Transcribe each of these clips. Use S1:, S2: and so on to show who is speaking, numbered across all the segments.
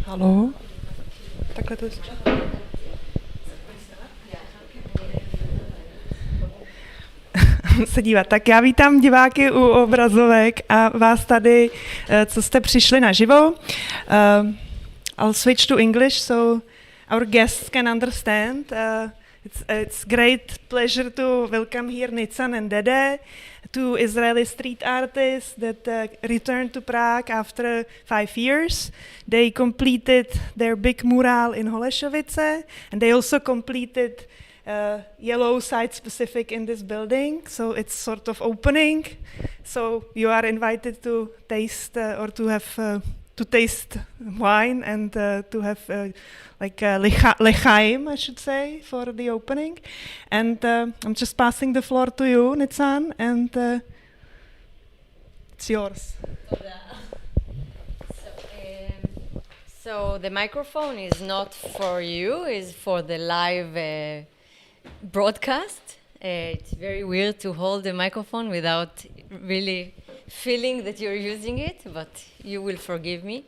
S1: Haló? Takhle to se dívat. Tak já vítám diváky u obrazovek a vás tady, co jste přišli naživo. I'll switch to English so our guests can understand. It's great pleasure to welcome here Nitzan and Dede, two Israeli street artists that returned to Prague after 5 years. They completed their big mural in Holešovice, and they also completed yellow site specific in this building, so it's sort of opening. So you are invited to taste or to have to taste wine and to have lechaim, I should say, for the opening. And I'm just passing the floor to you, Nitzan, and it's yours.
S2: So the microphone is not for you, it's for the live broadcast. It's very weird to hold the microphone without really feeling that you're using it, but you will forgive me.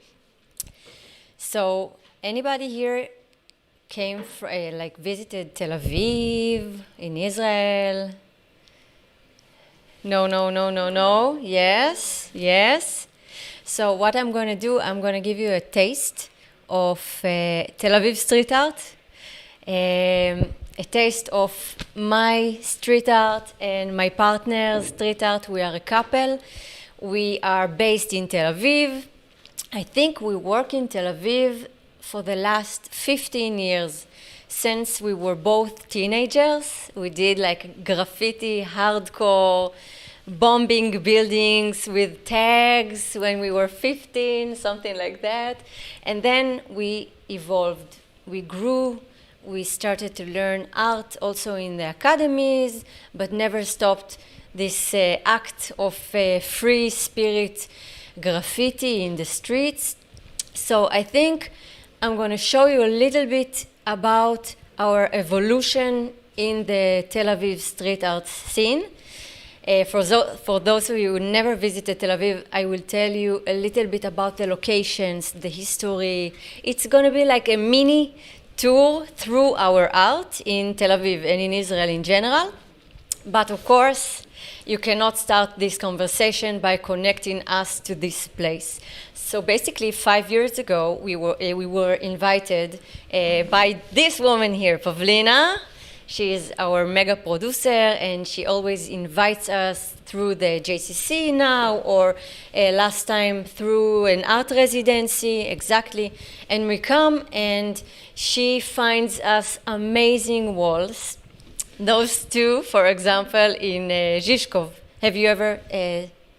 S2: So anybody here came visited Tel Aviv in Israel? No. Yes. So what I'm going to do, I'm going to give you a taste of Tel Aviv Street Art. A taste of my street art and my partner's street art. We are a couple. We are based in Tel Aviv. I think we work in Tel Aviv for the last 15 years. Since we were both teenagers, we did like graffiti, hardcore, bombing buildings with tags when we were 15, something like that. And then we evolved, we grew. We started to learn art also in the academies, but never stopped this act of free spirit graffiti in the streets. So I think I'm going to show you a little bit about our evolution in the Tel Aviv street art scene. For those of you who never visited Tel Aviv, I will tell you a little bit about the locations, the history. It's going to be like a mini tour through our art in Tel Aviv and in Israel in general. But of course, you cannot start this conversation by connecting us to this place. So basically, 5 years ago, we were invited by this woman here, Pavlina. She is our mega producer, and she always invites us through the JCC now, or last time through an art residency, exactly. And we come, and she finds us amazing walls. Those two, for example, in Zhizkov. Have you ever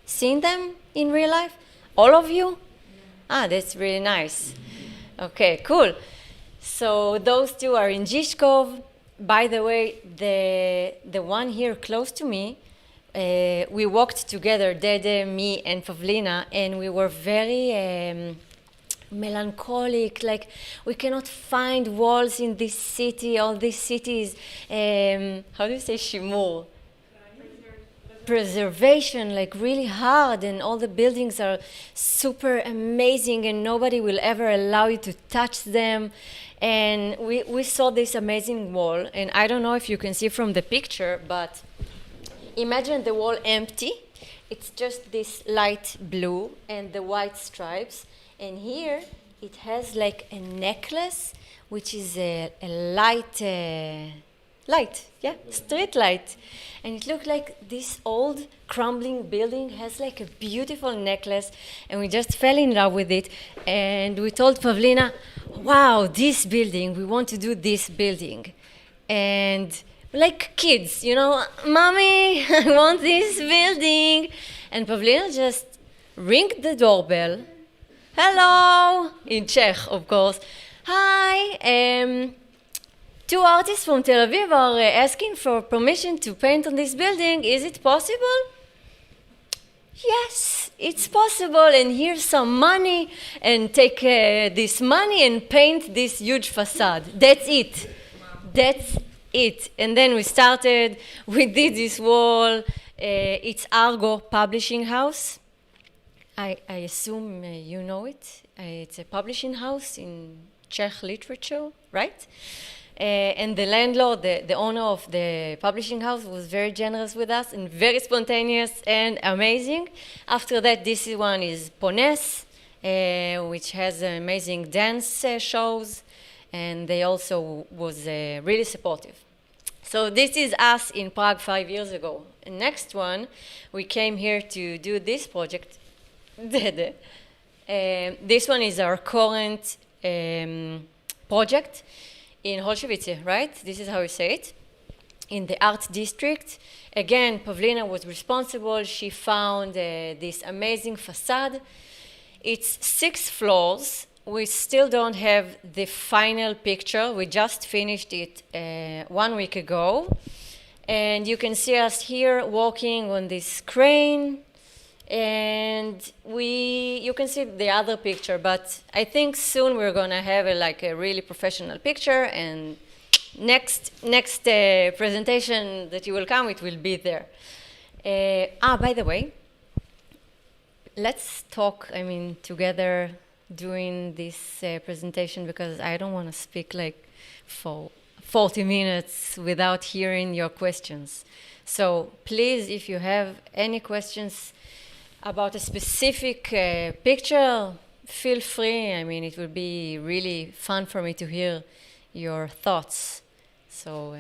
S2: seen them in real life? All of you? Ah, that's really nice. Okay, cool. So those two are in Zhizkov. By the way, the one here close to me, we walked together, Dede, me, and Pavlina, and we were very melancholic, like we cannot find walls in this city. All these cities, how do you say shimur? Preservation, like really hard, and all the buildings are super amazing and nobody will ever allow you to touch them. And we saw this amazing wall, and I don't know if you can see from the picture, but imagine the wall empty. It's just this light blue and the white stripes. And here it has like a necklace, which is a light, street light. And it looked like this old crumbling building has like a beautiful necklace, and we just fell in love with it. And we told Pavlina, wow, this building, we want to do this building. And like kids, you know, Mommy, I want this building. And Pavlina just ringed the doorbell. Hello, in Czech, of course. Hi, two artists from Tel Aviv are asking for permission to paint on this building. Is it possible? Yes, it's possible, and here's some money, and take this money and paint this huge facade. That's it. That's it. And then we started, we did this wall. It's Argo Publishing House. I assume you know it. It's a publishing house in Czech literature, right? And the landlord, the owner of the publishing house, was very generous with us and very spontaneous and amazing. After that, this one is Pones, which has amazing dance shows, and they also was really supportive. So this is us in Prague 5 years ago. The next one, we came here to do this project, Dede. This one is our current project in Holešovicích, right? This is how we say it. In the art district. Again, Pavlina was responsible. She found this amazing facade. It's 6 floors. We still don't have the final picture. We just finished it 1 week ago. And you can see us here walking on this crane. And you can see the other picture, but I think soon we're gonna have a really professional picture, and next presentation that you will come, it will be there. By the way, let's talk, together during this presentation, because I don't want to speak for 40 minutes without hearing your questions. So please, if you have any questions about a specific picture, feel free. It will be really fun for me to hear your thoughts. So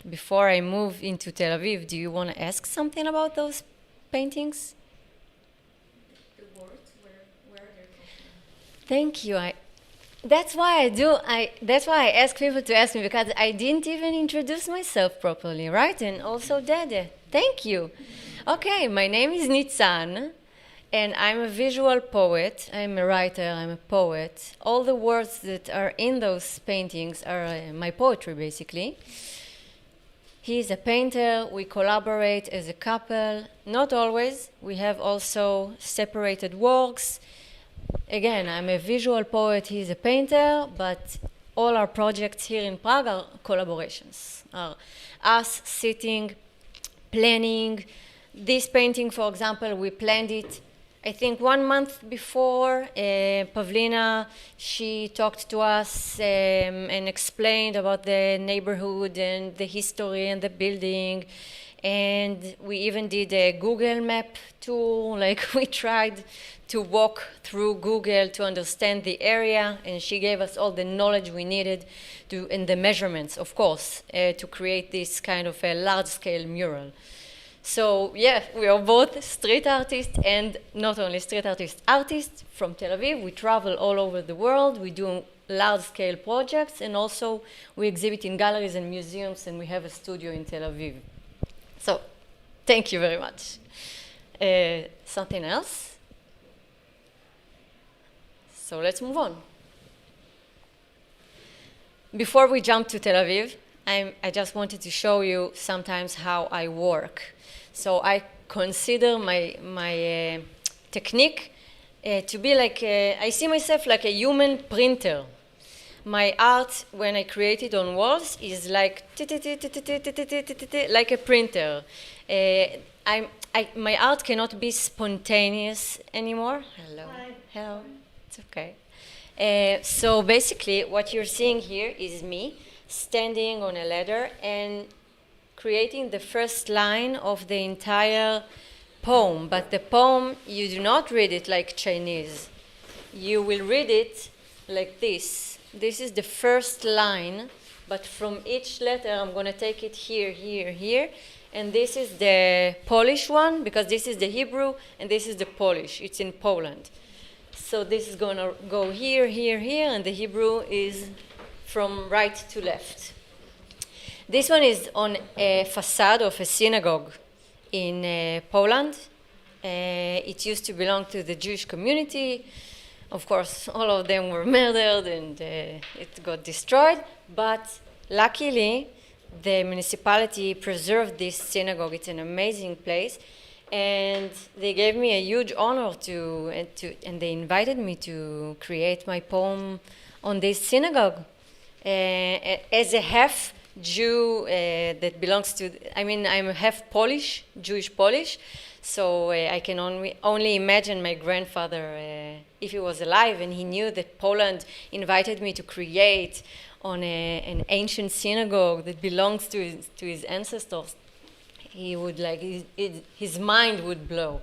S2: before I move into Tel Aviv, do you want to ask something about those paintings?
S3: The words, where are they from?
S2: Thank you. That's why that's why I ask people to ask me, because I didn't even introduce myself properly, right? And also Dede. Thank you. Okay, my name is Nitzan, and I'm a visual poet. I'm a writer, I'm a poet. All the words that are in those paintings are my poetry, basically. He's a painter. We collaborate as a couple. Not always. We have also separated works. Again, I'm a visual poet, he's a painter, but all our projects here in Prague are collaborations. Are us sitting, planning. This painting, for example, we planned it, I think 1 month before. Pavlina, she talked to us and explained about the neighborhood and the history and the building. And we even did a Google map tour, we tried to walk through Google to understand the area, and she gave us all the knowledge we needed and the measurements, of course, to create this kind of a large-scale mural. So yeah, we are both street artists, and not only street artists from Tel Aviv. We travel all over the world. We do large-scale projects, and also we exhibit in galleries and museums, and we have a studio in Tel Aviv. So thank you very much. Something else? So let's move on. Before we jump to Tel Aviv, I just wanted to show you sometimes how I work. So I consider my technique to be I see myself like a human printer. My art, when I create it on walls, is like a printer. My art cannot be spontaneous anymore. Hello.
S3: Hi.
S2: Hello. It's okay. So basically, what you're seeing here is me standing on a ladder and creating the first line of the entire poem. But the poem, you do not read it like Chinese. You will read it like this. This is the first line, but from each letter, I'm going to take it here, here, here. And this is the Polish one, because this is the Hebrew, and this is the Polish. It's in Poland. So this is going to go here, here, here, and the Hebrew is from right to left. This one is on a facade of a synagogue in Poland. It used to belong to the Jewish community. Of course, all of them were murdered and it got destroyed. But luckily, the municipality preserved this synagogue. It's an amazing place. And they gave me a huge honor and they invited me to create my poem on this synagogue as a half Jew that belongs to, I mean, I'm half Polish, Jewish Polish, so I can only imagine my grandfather, if he was alive and he knew that Poland invited me to create on an ancient synagogue that belongs to his ancestors, he would like, his mind would blow.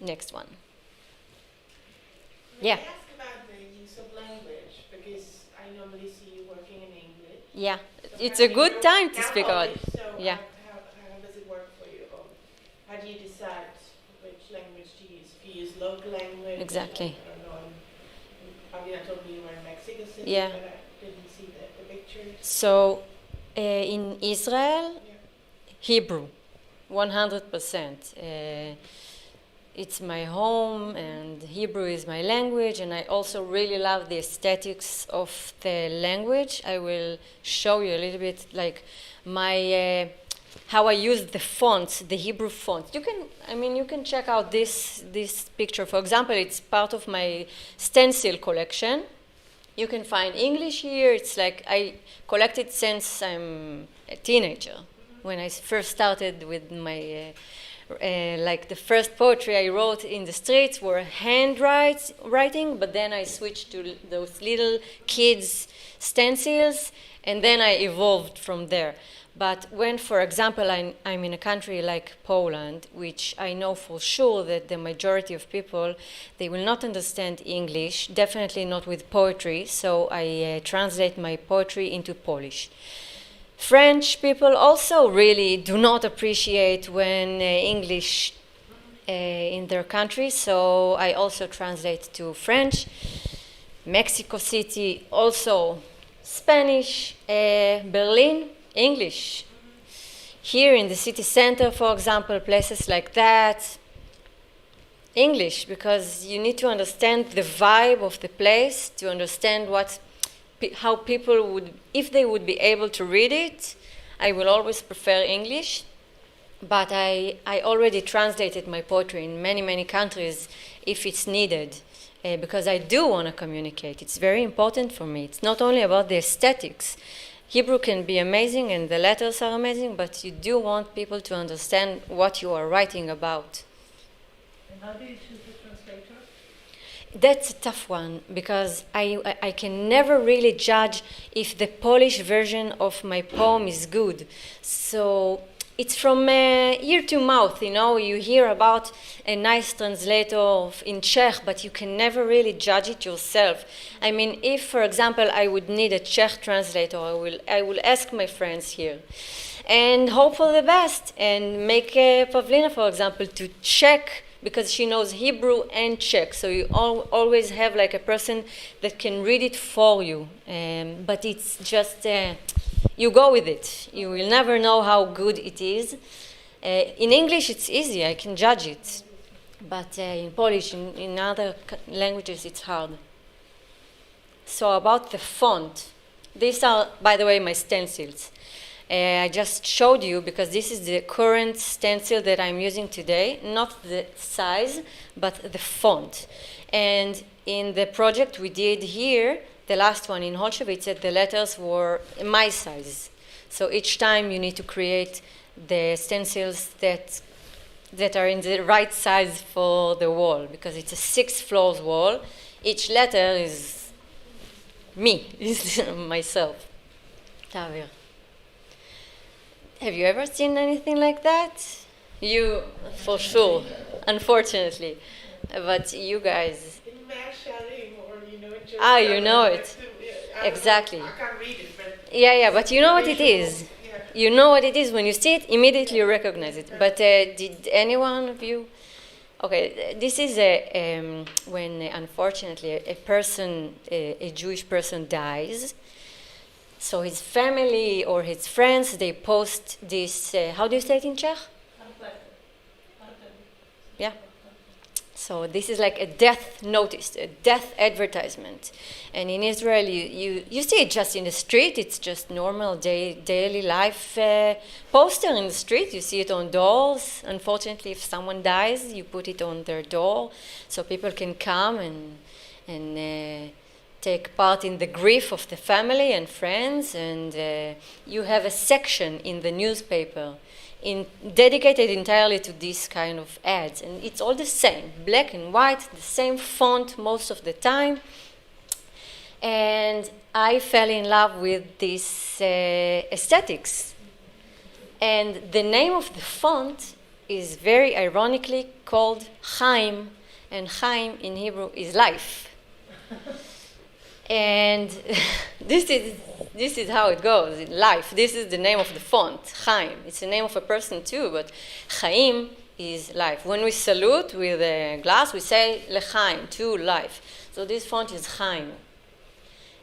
S2: Next one. Yeah.
S4: May I ask about the use of language? Because I normally see you working in English.
S2: Yeah,
S4: So
S2: it's
S4: how
S2: a
S4: do
S2: good
S4: you-
S2: time to
S4: now
S2: speak about
S4: Polish,
S2: it.
S4: So
S2: Yeah.
S4: how does it work for you? Or how do you decide which language to use? If you use local language?
S2: Exactly.
S4: I don't know. I mean, I told you you were in Mexico City,
S2: Yeah.
S4: but I didn't see the pictures.
S2: So in Israel,
S4: Yeah.
S2: Hebrew, 100%. It's my home, and Hebrew is my language, and I also really love the aesthetics of the language. I will show you a little bit like my how I use the fonts, the Hebrew fonts. You can check out this picture. For example, it's part of my stencil collection. You can find English here. It's like I collected since I'm a teenager. When I first started with my, like the first poetry I wrote in the streets were handwriting, but then I switched to those little kids' stencils, and then I evolved from there. But when, for example, I'm in a country like Poland, which I know for sure that the majority of people, they will not understand English, definitely not with poetry, so I translate my poetry into Polish. French people also really do not appreciate when English in their country, so I also translate to French. Mexico City, also Spanish. Berlin, English. Here in the city center, for example, places like that, English, because you need to understand the vibe of the place to understand how people would, if they would be able to read it. I will always prefer English, but I already translated my poetry in many, many countries if it's needed, because I do want to communicate. It's very important for me. It's not only about the aesthetics. Hebrew can be amazing and the letters are amazing, but you do want people to understand what you are writing about.
S4: And how do you choose the translator?
S2: That's a tough one, because I can never really judge if the Polish version of my poem is good. So it's from ear to mouth, you hear about a nice translator in Czech, but you can never really judge it yourself. I mean, if, for example, I would need a Czech translator, I will ask my friends here and hope for the best, and make Pavlina, for example, to check, because she knows Hebrew and Czech, so you always have like a person that can read it for you. But it's just, you go with it. You will never know how good it is. In English, it's easy. I can judge it. But in Polish, in other languages, it's hard. So about the font. These are, by the way, my stencils. I just showed you because this is the current stencil that I'm using today, not the size, but the font. And in the project we did here, the last one in Holešovicích, the letters were my size. So each time you need to create the stencils that are in the right size for the wall, because it's a 6 floors wall. Each letter is me, is myself. Tavir. Have you ever seen anything like that? You, for sure, unfortunately. But you guys.
S4: In Mershalim or, just...
S2: You know it. Exactly.
S4: I can't read it, but...
S2: Yeah, but you know what it is.
S4: Yeah.
S2: You know what it is. When you see it, immediately you recognize it. But did any one of you... Okay, this is when, unfortunately, a Jewish person dies. So his family or his friends, they post this, how do you say it in Czech? Yeah. So this is like a death notice, a death advertisement. And in Israel, you see it just in the street. It's just normal daily life poster in the street. You see it on doors. Unfortunately, if someone dies, you put it on their door so people can come and take part in the grief of the family and friends, and you have a section in the newspaper dedicated entirely to this kind of ads. And it's all the same, black and white, the same font most of the time. And I fell in love with this aesthetics. And the name of the font is very ironically called Chaim, and Chaim in Hebrew is life. And this is how it goes, life. This is the name of the font, Chaim. It's the name of a person too, but Chaim is life. When we salute with a glass, we say Lechaim, to life. So this font is Chaim.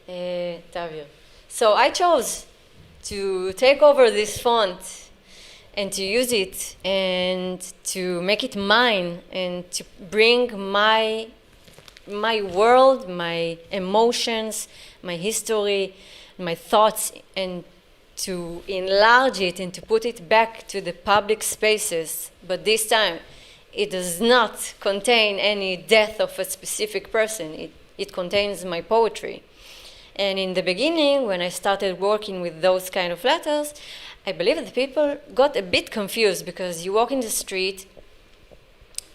S2: Tavir. So I chose to take over this font and to use it and to make it mine and to bring my world, my emotions, my history, my thoughts, and to enlarge it and to put it back to the public spaces. But this time, it does not contain any death of a specific person. It contains my poetry. And in the beginning, when I started working with those kind of letters, I believe that people got a bit confused because you walk in the street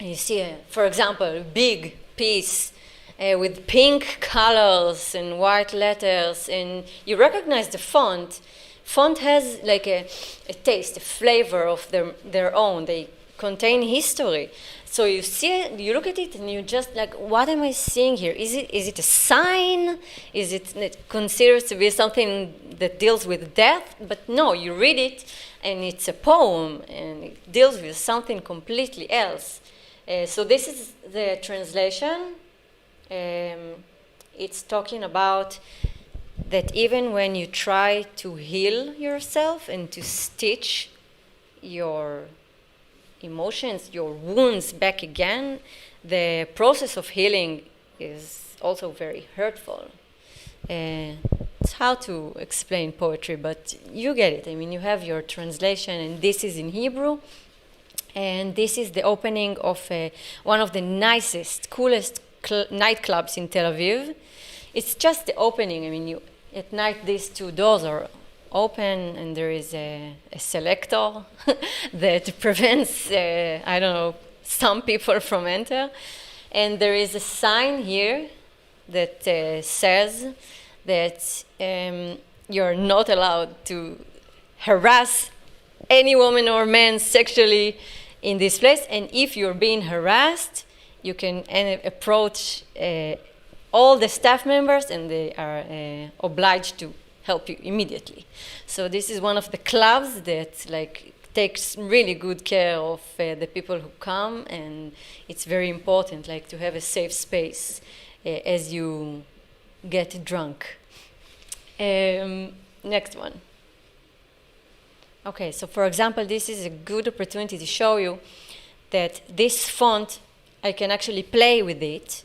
S2: and you see, for example, a big piece with pink colors and white letters, and you recognize the font. Font has like a taste, a flavor of their own. They contain history. So you see it, you look at it, and you just like, what am I seeing here? Is it a sign? Is it considered to be something that deals with death? But no, you read it, and it's a poem, and it deals with something completely else. So this is the translation. It's talking about that even when you try to heal yourself and to stitch your emotions, your wounds back again, the process of healing is also very hurtful. It's hard to explain poetry, but you get it. I mean, you have your translation, and this is in Hebrew. And this is the opening of one of the nicest, coolest nightclubs in Tel Aviv. It's just the opening. I mean, at night these two doors are open, and there is a selector that prevents, some people from enter. And there is a sign here that says that you're not allowed to harass any woman or man sexually in this place. And if you're being harassed, you can approach all the staff members, and they are obliged to help you immediately. So this is one of the clubs that takes really good care of the people who come, and it's very important to have a safe space as you get drunk. Next one. Okay, so for example, this is a good opportunity to show you that this font, I can actually play with it,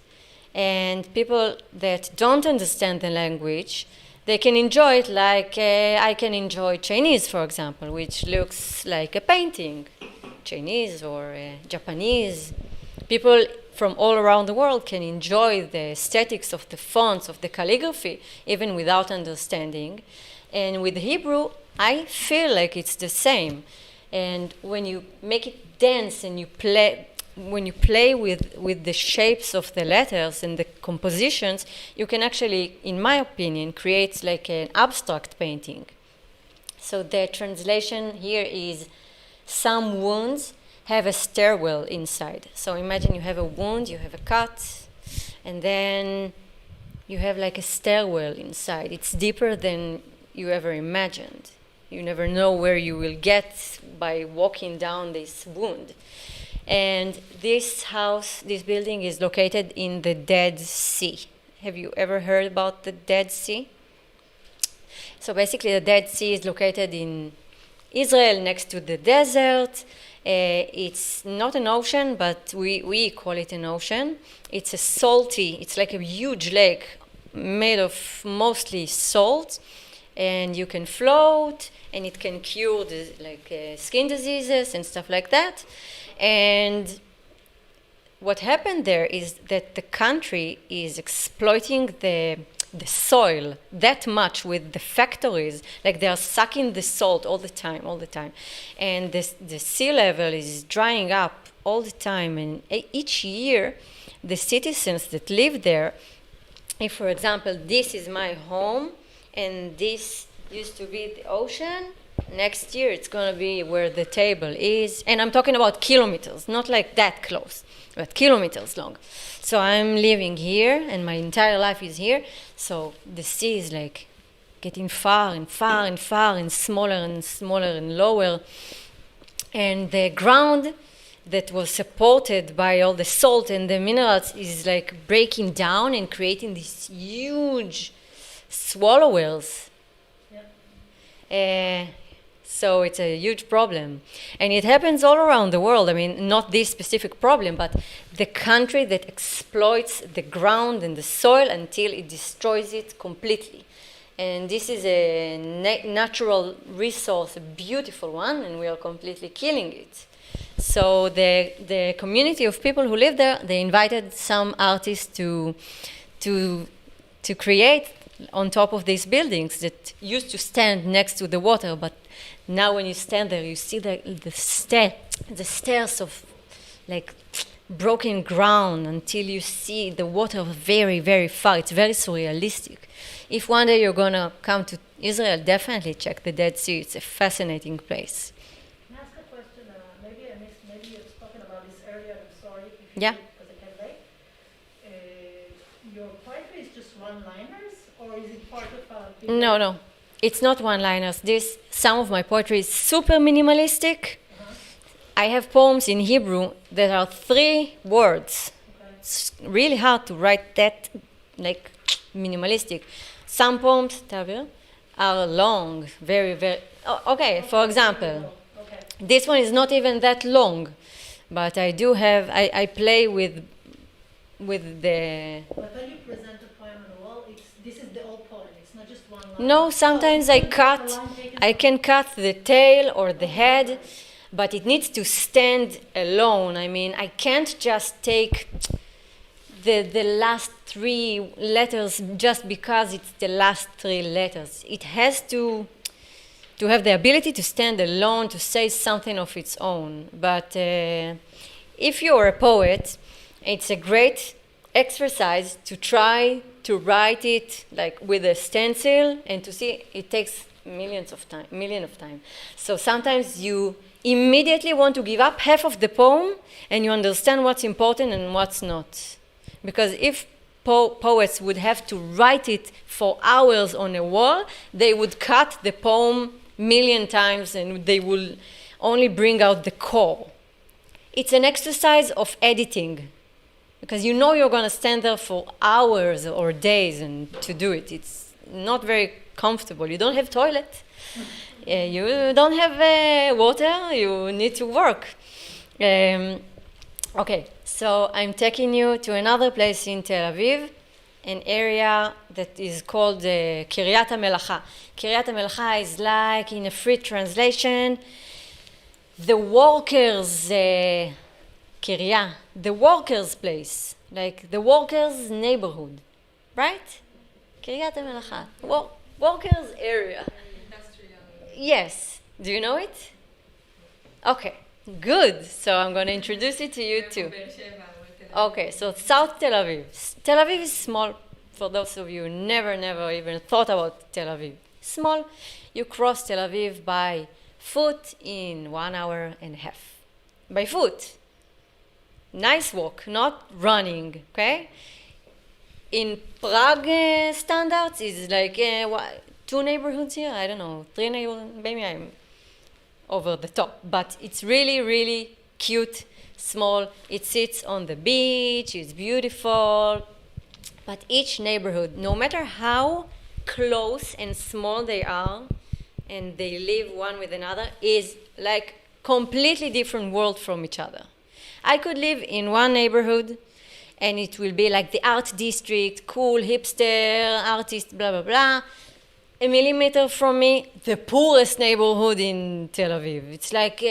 S2: and people that don't understand the language, they can enjoy it like I can enjoy Chinese, for example, which looks like a painting, Chinese or Japanese. People from all around the world can enjoy the aesthetics of the fonts, of the calligraphy, even without understanding. And with Hebrew, I feel like it's the same. And when you make it dance and you play, when you play with the shapes of the letters and the compositions, you can actually, in my opinion, create like an abstract painting. So the translation here is, some wounds have a stairwell inside. So imagine you have a wound, you have a cut, and then you have like a stairwell inside. It's deeper than you ever imagined. You never know where you will get by walking down this wound. And this house, this building is located in the Dead Sea. Have you ever heard about the Dead Sea? So basically the Dead Sea is located in Israel next to the desert. It's not an ocean, but we call it an ocean. It's it's like a huge lake made of mostly salt, and you can float, and it can cure skin diseases and stuff like that. And what happened there is that the country is exploiting the the soil that much with the factories, like they are sucking the salt all the time, and the sea level is drying up all the time, and each year the citizens that live there, if for example this is my home and this used to be the ocean, next year it's going to be where the table is, and I'm talking about kilometers, not like that close, but kilometers long. So I'm living here and my entire life is here, so the sea is like getting far and far and far and smaller and lower, and the ground that was supported by all the salt and the minerals is like breaking down and creating these huge swallow whales. So it's a huge problem. And it happens all around the world. I mean, not this specific problem, but the country that exploits the ground and the soil until it destroys it completely. And this is a natural resource, a beautiful one, and we are completely killing it. So the community of people who live there, they invited some artists to create on top of these buildings that used to stand next to the water, but now when you stand there, you see the stairs of like broken ground until you see the water very, very far. It's very surrealistic. If one day you're gonna come to Israel, definitely check the Dead Sea. It's a fascinating place.
S5: Can I ask a question? Maybe I missed, maybe you're talking about this area, I'm sorry if you
S2: Yeah.
S5: did, because I came late. Your poetry is just one-liners, or is it part of a...
S2: No. It's not one-liners. Some of my poetry is super minimalistic. I have poems in Hebrew that are 3 words.
S5: Okay.
S2: It's really hard to write that, like, minimalistic. Some poems, Tavir, are long, very, very... Okay, for example,
S5: Okay.
S2: this one is not even that long, but I do have... I play with the...
S5: But when you present a poem on the wall, this is the whole poem. It's not just one line.
S2: No, sometimes I can cut the tail or the head, but it needs to stand alone. I mean, I can't just take the last 3 letters just because it's the last 3 letters. It has to have the ability to stand alone, to say something of its own. But if you're a poet, it's a great exercise to try to write it like with a stencil and to see it takes million of time. So sometimes you immediately want to give up half of the poem and you understand what's important and what's not. Because if poets would have to write it for hours on a wall, they would cut the poem million times and they will only bring out the core. It's an exercise of editing. Because you know you're going to stand there for hours or days and to do it. It's not very comfortable. You don't have toilet. You don't have water. You need to work. Okay, so I'm taking you to another place in Tel Aviv, an area that is called Kiryat HaMelacha. Kiryat HaMelacha is like, in a free translation, the workers' Kiryah, the workers' place, like the workers' neighborhood, right? Kiryat HaMelacha, workers' area. Yes. Do you know it? Okay, good. So I'm going to introduce it to you too. Okay, so South Tel Aviv. Tel Aviv is small. For those of you who never even thought about Tel Aviv. Small. You cross Tel Aviv by foot in 1.5 hours. By foot. Nice walk, not running, okay? In Prague standards, it's like 2 neighborhoods here, I don't know, 3 neighborhoods, maybe I'm over the top. But it's really, really cute, small. It sits on the beach, it's beautiful. But each neighborhood, no matter how close and small they are, and they live one with another, is like completely different world from each other. I could live in one neighborhood and it will be like the art district, cool, hipster, artist, blah, blah, blah. A millimeter from me, the poorest neighborhood in Tel Aviv. It's like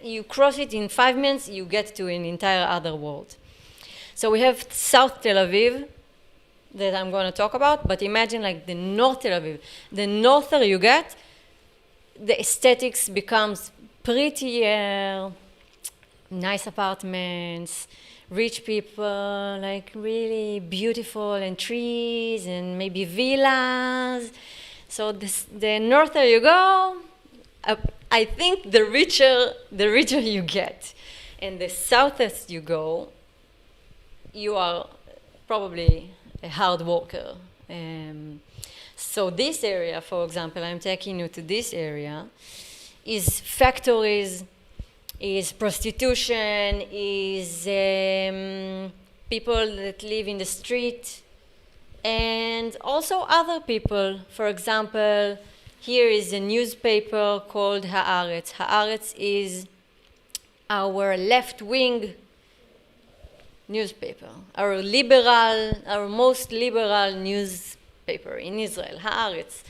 S2: you cross it in 5 minutes, you get to an entire other world. So we have South Tel Aviv, that I'm going to talk about, but imagine like the North Tel Aviv. The norther you get, the aesthetics becomes prettier, nice apartments, rich people, like really beautiful, and trees, and maybe villas. So the norther you go, I think the richer you get. And the southest you go, you are probably a hard worker. So this area, for example, I'm taking you to this area, is factories, is prostitution, is people that live in the street, and also other people. For example, here is a newspaper called Haaretz. Haaretz is our left-wing newspaper, our most liberal newspaper in Israel, Haaretz.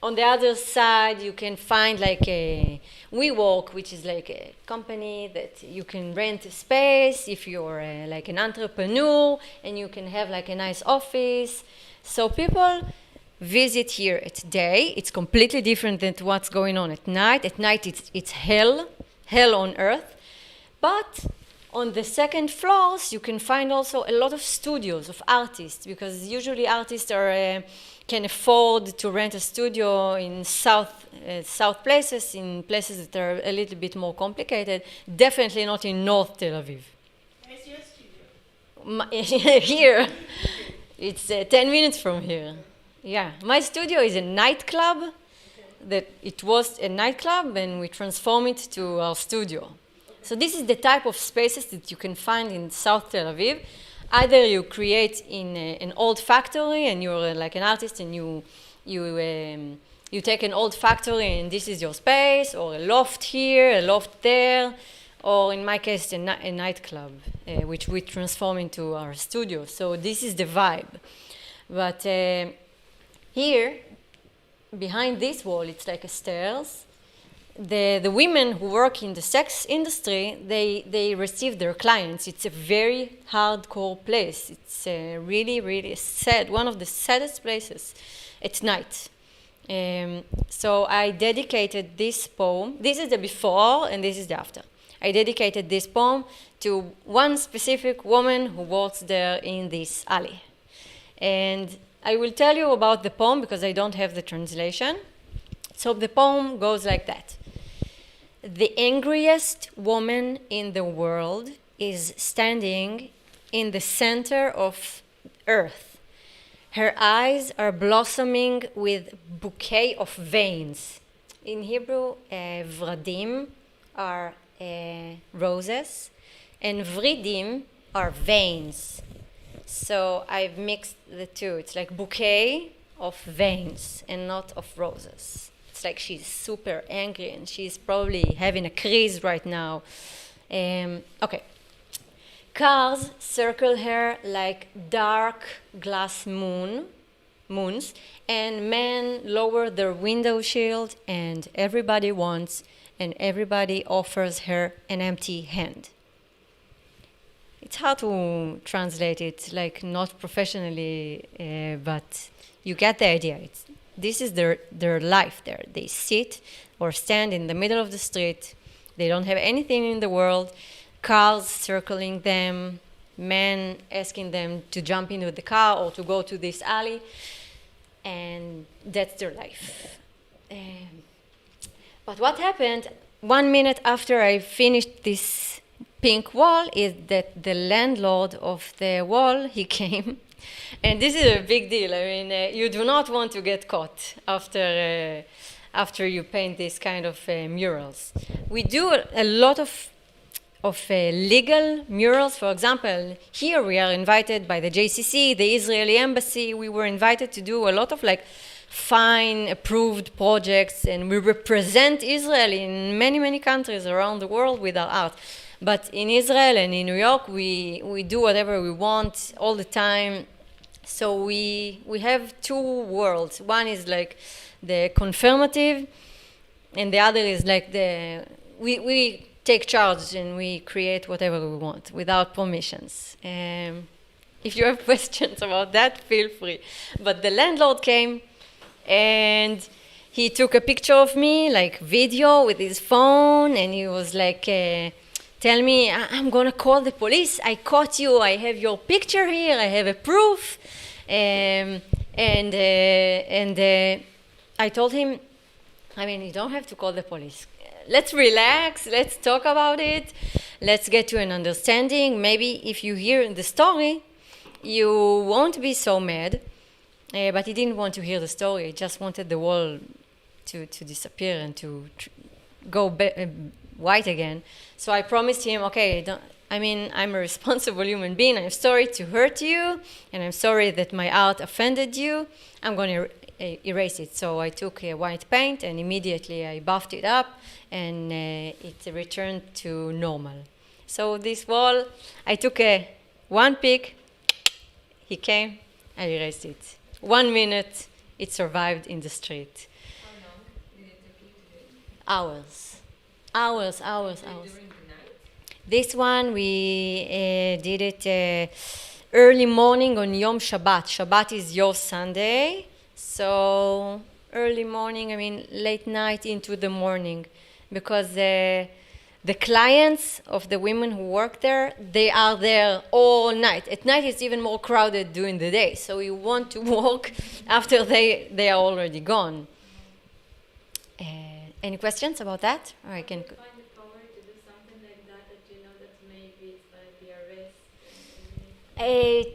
S2: On the other side, you can find like a WeWork, which is like a company that you can rent a space if you're like an entrepreneur, and you can have like a nice office. So people visit here at day. It's completely different than what's going on at night. At night, it's hell on earth. But on the second floors, you can find also a lot of studios of artists, because usually artists can afford to rent a studio in south places, in places that are a little bit more complicated. Definitely not in North Tel Aviv.
S4: Where's your studio?
S2: Here, it's 10 minutes from here. Yeah, my studio is a nightclub. That it was a nightclub, and we transformed it to our studio. So this is the type of spaces that you can find in South Tel Aviv. Either you create in an old factory, and you're like an artist, and you take an old factory, and this is your space, or a loft here, a loft there, or in my case, a nightclub, which we transform into our studio. So this is the vibe. But here, behind this wall, it's like a stairs. The women who work in the sex industry, they receive their clients. It's a very hardcore place. It's really, really sad, one of the saddest places at night. So I dedicated this poem. This is the before, and this is the after. I dedicated this poem to one specific woman who works there in this alley. And I will tell you about the poem because I don't have the translation. So the poem goes like that. The angriest woman in the world is standing in the center of earth. Her eyes are blossoming with bouquet of veins. In Hebrew, vradim are roses, and vridim are veins. So I've mixed the two. It's like bouquet of veins and not of roses. It's like she's super angry, and she's probably having a crise right now. Okay. Cars circle her like dark glass moons, and men lower their window shield, and everybody wants, and everybody offers her an empty hand. It's hard to translate it, like not professionally, but you get the idea. This is their life there. They sit or stand in the middle of the street. They don't have anything in the world. Cars circling them, men asking them to jump into the car or to go to this alley, and that's their life. But what happened 1 minute after I finished this pink wall is that the landlord of the wall, he came, and this is a big deal. I mean, you do not want to get caught after you paint this kind of murals. We do a lot of legal murals. For example, here we are invited by the JCC, the Israeli embassy. We were invited to do a lot of like fine approved projects, and we represent Israel in many, many countries around the world with our art. But in Israel and in New York, we do whatever we want all the time. So we have two worlds. One is like the confirmative, and the other is like we take charge and we create whatever we want without permissions. if you have questions about that, feel free. But the landlord came and he took a picture of me, like video with his phone, and he was like, tell me, I'm gonna call the police. I caught you. I have your picture here. I have a proof. And I told him, I mean, you don't have to call the police. Let's relax. Let's talk about it. Let's get to an understanding. Maybe if you hear the story, you won't be so mad. But he didn't want to hear the story. He just wanted the wall to disappear and to go white again. So I promised him, okay, I'm a responsible human being. I'm sorry to hurt you, and I'm sorry that my art offended you. I'm going to erase it. So I took white paint, and immediately I buffed it up, and it returned to normal. So this wall, I took one pic. He came, I erased it. 1 minute, it survived in the street.
S3: How long did it take you to do it?
S2: Hours. Hours.
S3: During the night?
S2: This one, we did it early morning on Yom Shabbat. Shabbat is your Sunday. So early morning, late night into the morning. Because the clients of the women who work there, they are there all night. At night, it's even more crowded during the day. So you want to work after they are already gone. Any questions about that? Or I can...
S3: Find the power to do something like that you know that maybe it's going to be a risk?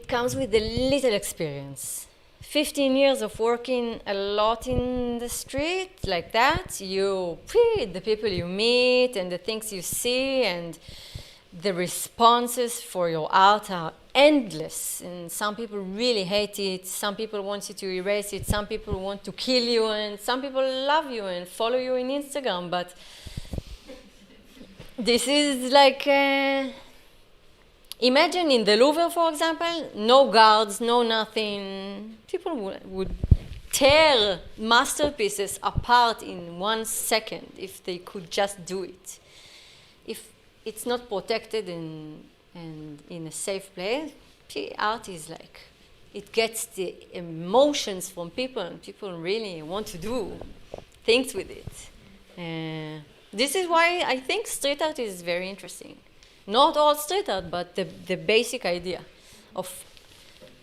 S2: It comes with a little experience. 15 years of working a lot in the street like that, the people you meet and the things you see and the responses for your art are endless. And some people really hate it, some people want you to erase it, some people want to kill you, and some people love you and follow you on Instagram. But this is like... Imagine in the Louvre, for example, no guards, no nothing. People would tear masterpieces apart in 1 second if they could just do it. If it's not protected and in a safe place, art is like, it gets the emotions from people, and people really want to do things with it. This is why I think street art is very interesting. Not all street art, but the basic idea of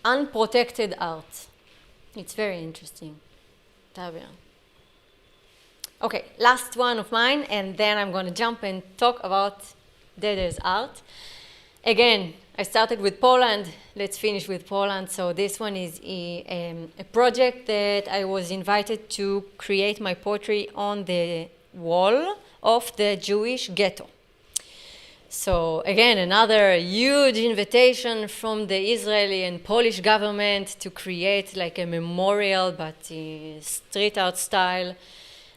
S2: unprotected art. It's very interesting. Tabia. Okay, last one of mine, and then I'm going to jump and talk about Dede's art. Again, I started with Poland. Let's finish with Poland. So this one is a project that I was invited to create my poetry on the wall of the Jewish ghetto. So again, another huge invitation from the Israeli and Polish government to create like a memorial, but street art style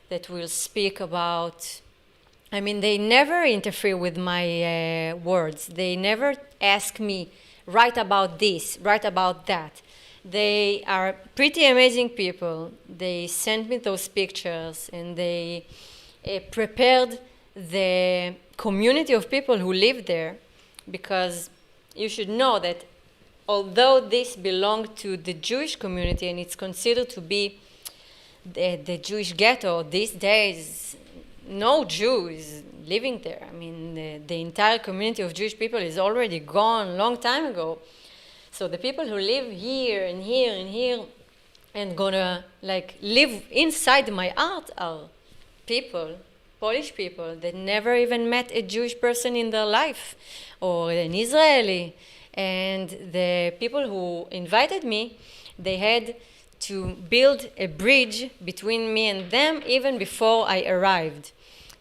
S2: that will speak about. They never interfere with my words. They never ask me, write about this, write about that. They are pretty amazing people. They sent me those pictures, and they prepared the community of people who live there, because you should know that although this belonged to the Jewish community and it's considered to be the Jewish ghetto, these days no Jew is living there. The entire community of Jewish people is already gone a long time ago. So the people who live here and here and here and gonna live inside my art are people, Polish people that never even met a Jewish person in their life, or an Israeli. And the people who invited me, they had to build a bridge between me and them even before I arrived.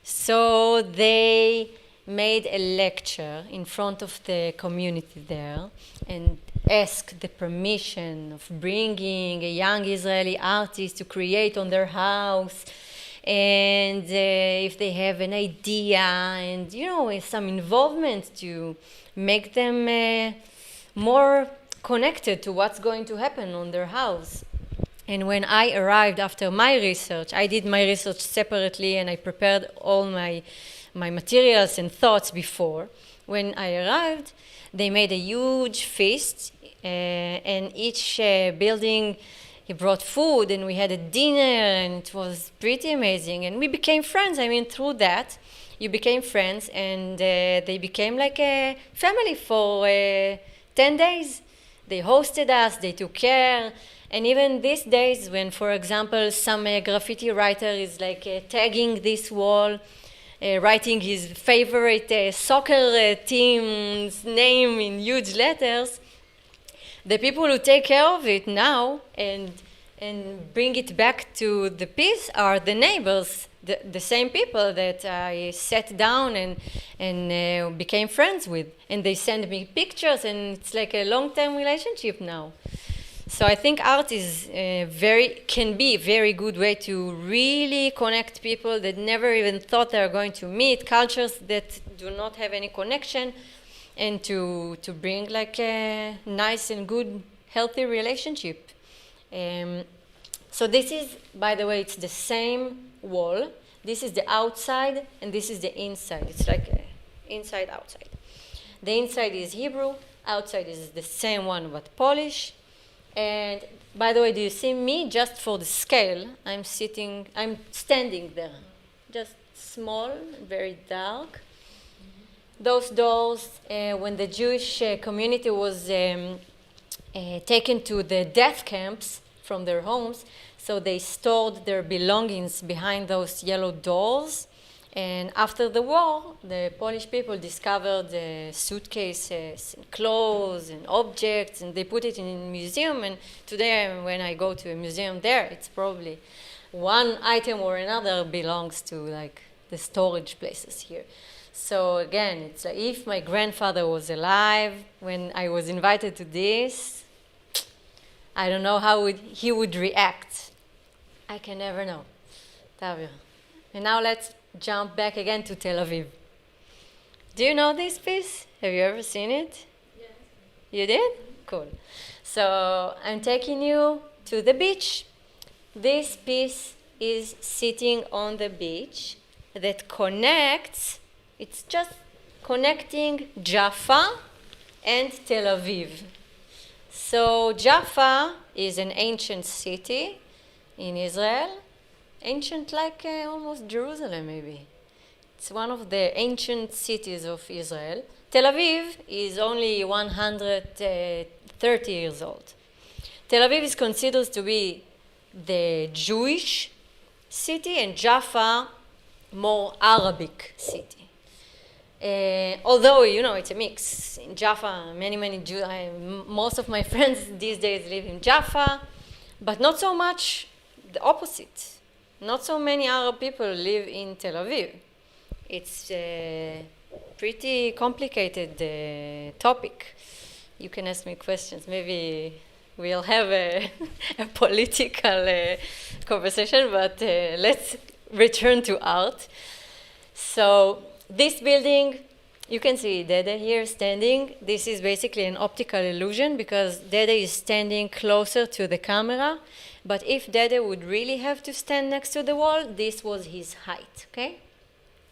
S2: So they made a lecture in front of the community there and asked the permission of bringing a young Israeli artist to create on their house. And if they have an idea and, some involvement to make them more connected to what's going to happen on their house. And when I arrived after my research, I did my research separately and I prepared all my materials and thoughts before. when I arrived, they made a huge feast, and each building, he brought food, and we had a dinner, and it was pretty amazing. And we became friends. I mean, through that, you became friends, and they became like a family for 10 days. They hosted us, they took care. And even these days, when, for example, some graffiti writer is like tagging this wall, writing his favorite soccer team's name in huge letters, the people who take care of it now and bring it back to the piece are the neighbors, the same people that I sat down and became friends with. And they send me pictures, and it's like a long-term relationship now. So I think art is can be a very good way to really connect people that never even thought they are going to meet, cultures that do not have any connection, and to bring like a nice and good, healthy relationship. So this is, by the way, it's the same wall. This is the outside, and this is the inside. It's like inside, outside. The inside is Hebrew, outside is the same one but Polish. And by the way, do you see me? Just for the scale, I'm standing there. Just small, very dark. Those doors, when the Jewish community was taken to the death camps from their homes, so they stored their belongings behind those yellow doors. And after the war, the Polish people discovered suitcases, and clothes, and objects, and they put it in a museum. And today, when I go to a museum there, it's probably one item or another belongs to like the storage places here. So again, it's like if my grandfather was alive when I was invited to this, I don't know how he would react. I can never know. Tavir. And now let's jump back again to Tel Aviv. Do you know this piece? Have you ever seen it?
S3: Yes.
S2: You did? Cool. So I'm taking you to the beach. This piece is sitting on the beach that connects, it's just connecting Jaffa and Tel Aviv. So Jaffa is an ancient city in Israel. Ancient like almost Jerusalem, maybe. It's one of the ancient cities of Israel. Tel Aviv is only 130 years old. Tel Aviv is considered to be the Jewish city, and Jaffa more Arabic city. Although, you know, it's a mix. In Jaffa, many Jews, most of my friends these days live in Jaffa, but not so much the opposite. Not so many Arab people live in Tel Aviv. It's a pretty complicated topic. You can ask me questions. Maybe we'll have a political conversation, but let's return to art. So this building, you can see Dede here standing. This is basically an optical illusion because Dede is standing closer to the camera. But if Dede would really have to stand next to the wall, this was his height, okay?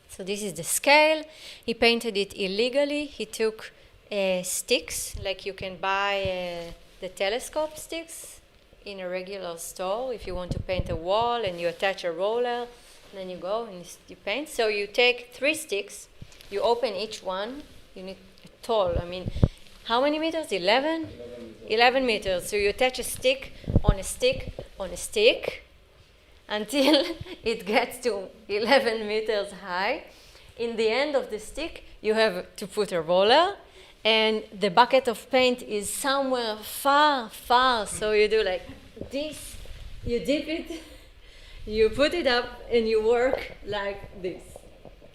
S2: So this is the scale. He painted it illegally. He took sticks, like you can buy the telescope sticks in a regular store if you want to paint a wall, and you attach a roller, then you go and you paint. So you take 3 sticks, you open each one. You need a tall, how many meters? 11? 11 meters. So you attach a stick on a stick on a stick until it gets to 11 meters high. In the end of the stick, you have to put a roller, and the bucket of paint is somewhere far, far. So you do like this, you dip it, you put it up, and you work like this.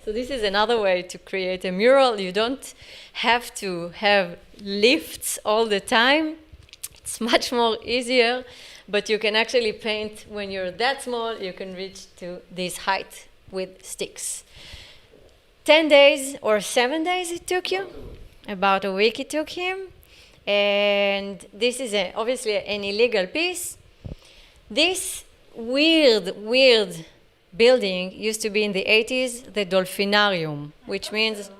S2: So this is another way to create a mural. You don't have to have lifts all the time. It's much more easier, but you can actually paint when you're that small. You can reach to this height with sticks. 10 days or 7 days it took you? About a week it took him. And this is obviously an illegal piece. This weird building used to be in the 80s, the Dolphinarium, which means...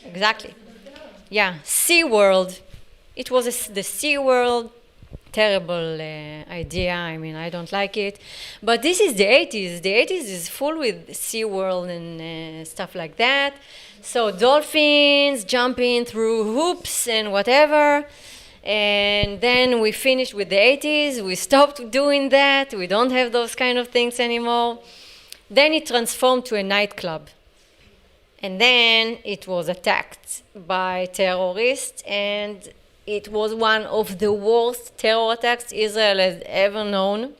S2: Exactly. Yeah, Sea World. It was the Sea World. Terrible idea. I mean, I don't like it. But this is the 80s. The 80s is full with Sea World and stuff like that. So dolphins jumping through hoops and whatever. And then we finished with the 80s. We stopped doing that. We don't have those kind of things anymore. Then it transformed to a nightclub. And then it was attacked by terrorists, and it was one of the worst terror attacks Israel has ever known.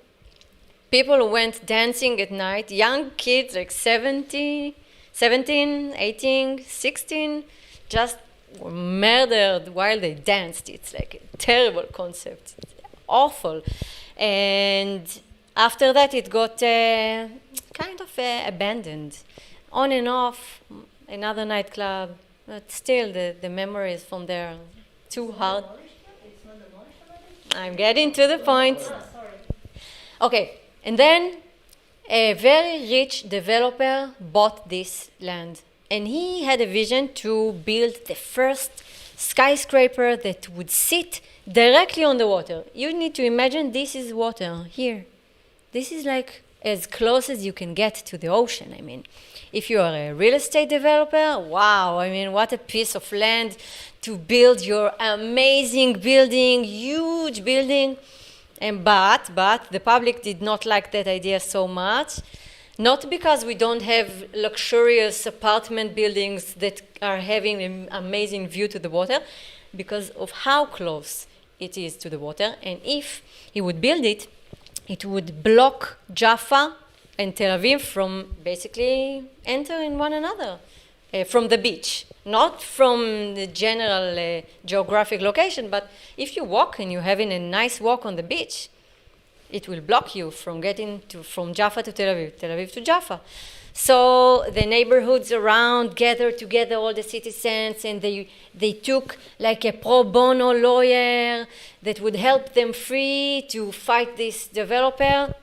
S2: People went dancing at night, young kids like 17, 18, 16, just were murdered while they danced. It's like a terrible concept. It's awful. And after that, it got kind of abandoned. On and off, another nightclub, but still the memories from there, too hard. I'm getting to the point. Okay, and then a very rich developer bought this land, and he had a vision to build the first skyscraper that would sit directly on the water. You need to imagine this is water here. This is like as close as you can get to the ocean. I mean, if you are a real estate developer, wow, I mean, what a piece of land to build your amazing building, huge building. And but the public did not like that idea so much, not because we don't have luxurious apartment buildings that are having an amazing view to the water, because of how close it is to the water. And if he would build it, it would block Jaffa and Tel Aviv from basically entering one another from the beach, not from the general geographic location, but if you walk and you're having a nice walk on the beach, it will block you from getting from Jaffa to Tel Aviv to Jaffa. So the neighborhoods around gathered together all the citizens, and they took like a pro bono lawyer that would help them free to fight this developer.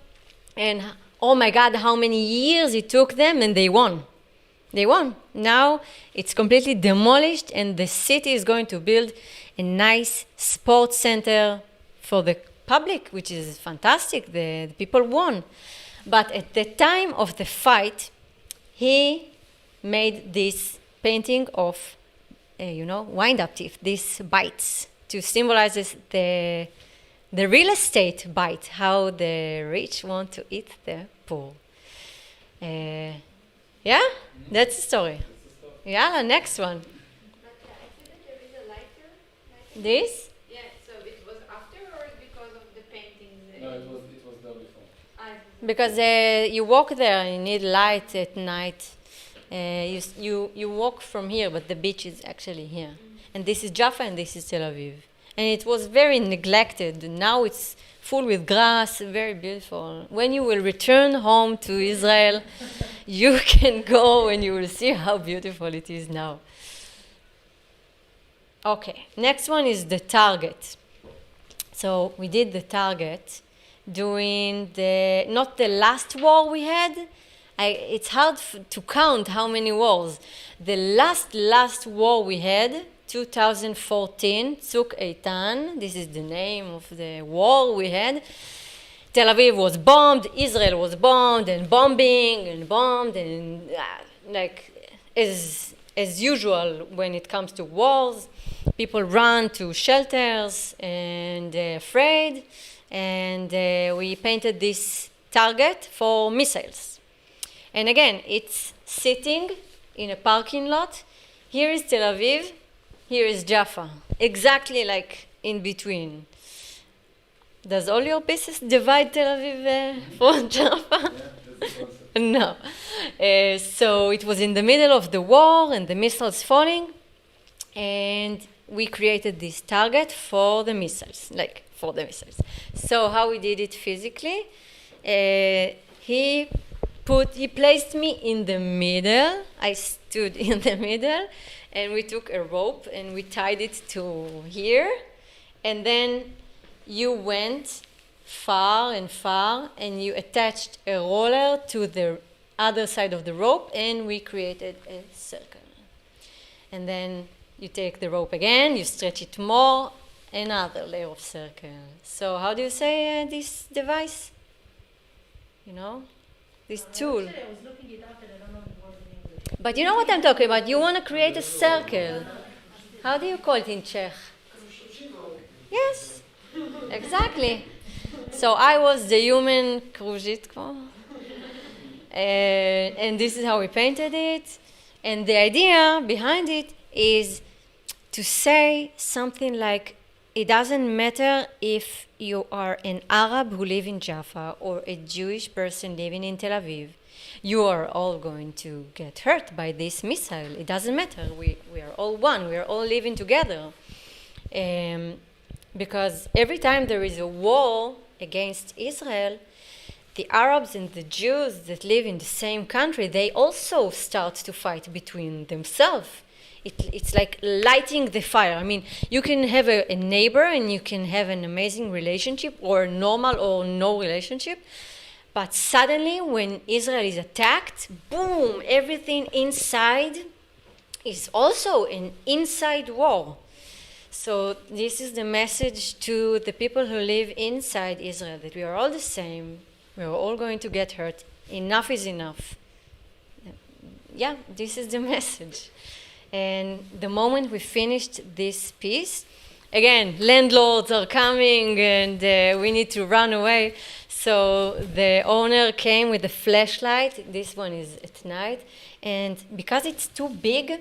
S2: And oh my God, how many years it took them, and they won. They won. Now it's completely demolished, and the city is going to build a nice sports center for the public, which is fantastic. The people won. But at the time of the fight, he made this painting of, wind-up teeth, these bites, to symbolize the real estate bite, how the rich want to eat the poor. Yeah, that's the story. Yeah, next one.
S3: But I see that there is a lighter.
S2: This?
S3: Yeah, so it was after or because of the paintings?
S6: No, it was there before.
S2: Because you walk there, you need light at night. You walk from here, but the beach is actually here. And this is Jaffa, and this is Tel Aviv. And it was very neglected. Now it's full with grass, very beautiful. When you will return home to Israel, you can go and you will see how beautiful it is now. Okay, next one is the target. So we did the target during not the last war we had. It's hard to count how many wars. The last war we had, 2014, Tzuk Eitan, this is the name of the war we had. Tel Aviv was bombed, Israel was bombed, and bombing and bombed, and like as usual when it comes to wars, people run to shelters and afraid, and we painted this target for missiles. And again, it's sitting in a parking lot. Here is Tel Aviv, here is Jaffa, exactly like in between. Does all your pieces divide Tel Aviv from Jaffa? No. So it was in the middle of the war and the missiles falling, and we created this target for the missiles, So how we did it physically? He placed me in the middle. I stood in the middle, and we took a rope and we tied it to here, and then you went far and far, and you attached a roller to the other side of the rope, and we created a circle. and then you take the rope again, you stretch it more, another layer of circle. So how do you say this device? You know, this tool.
S5: Actually, I was looking it up and I don't know the word in English.
S2: But you know what I'm talking about. You want to create a circle. How do you call it in Czech? Yes, exactly. So I was the human kružitko. And this is how we painted it. And the idea behind it is to say something like, it doesn't matter if you are an Arab who live in Jaffa or a Jewish person living in Tel Aviv. You are all going to get hurt by this missile. It doesn't matter. We are all one. We are all living together. Because every time there is a war against Israel, the Arabs and the Jews that live in the same country, they also start to fight between themselves. It's like lighting the fire. I mean, you can have a neighbor and you can have an amazing relationship or normal or no relationship. But suddenly when Israel is attacked, boom, everything inside is also an inside war. So this is the message to the people who live inside Israel, that we are all the same. We are all going to get hurt. Enough is enough. Yeah, this is the message. And the moment we finished this piece, again, landlords are coming and we need to run away. So the owner came with a flashlight. This one is at night. And because it's too big,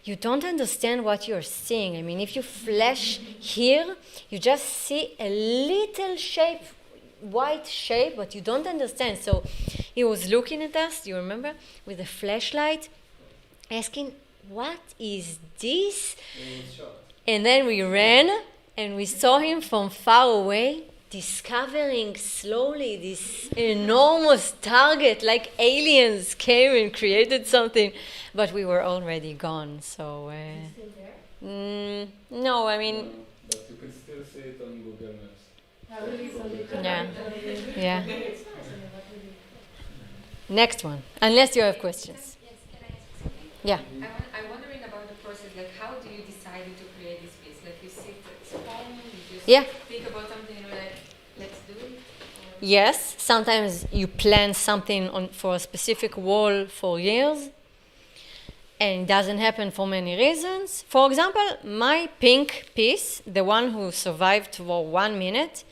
S2: you don't understand what you're seeing. I mean, if you flash here, you just see a little shape, white shape, but you don't understand. So he was looking at us, you remember, with a flashlight, asking, what is this? And then we ran and we saw him from far away, discovering slowly this enormous target, like aliens came and created something, but we were already gone. So
S5: Still there?
S2: no, I mean,
S6: But you can still see it on Google Maps.
S2: yeah, yeah. Next one, unless you have questions.
S7: Yes, can I ask something?
S2: Yeah.
S7: I'm wondering about the process, like how do you decide to create this piece? Like you sit at home, you just
S2: Yeah.
S7: think about something and you're like, let's do it? Or
S2: Yes, sometimes you plan something for a specific wall for years, and it doesn't happen for many reasons. For example, my pink piece, the one who survived for 1 minute,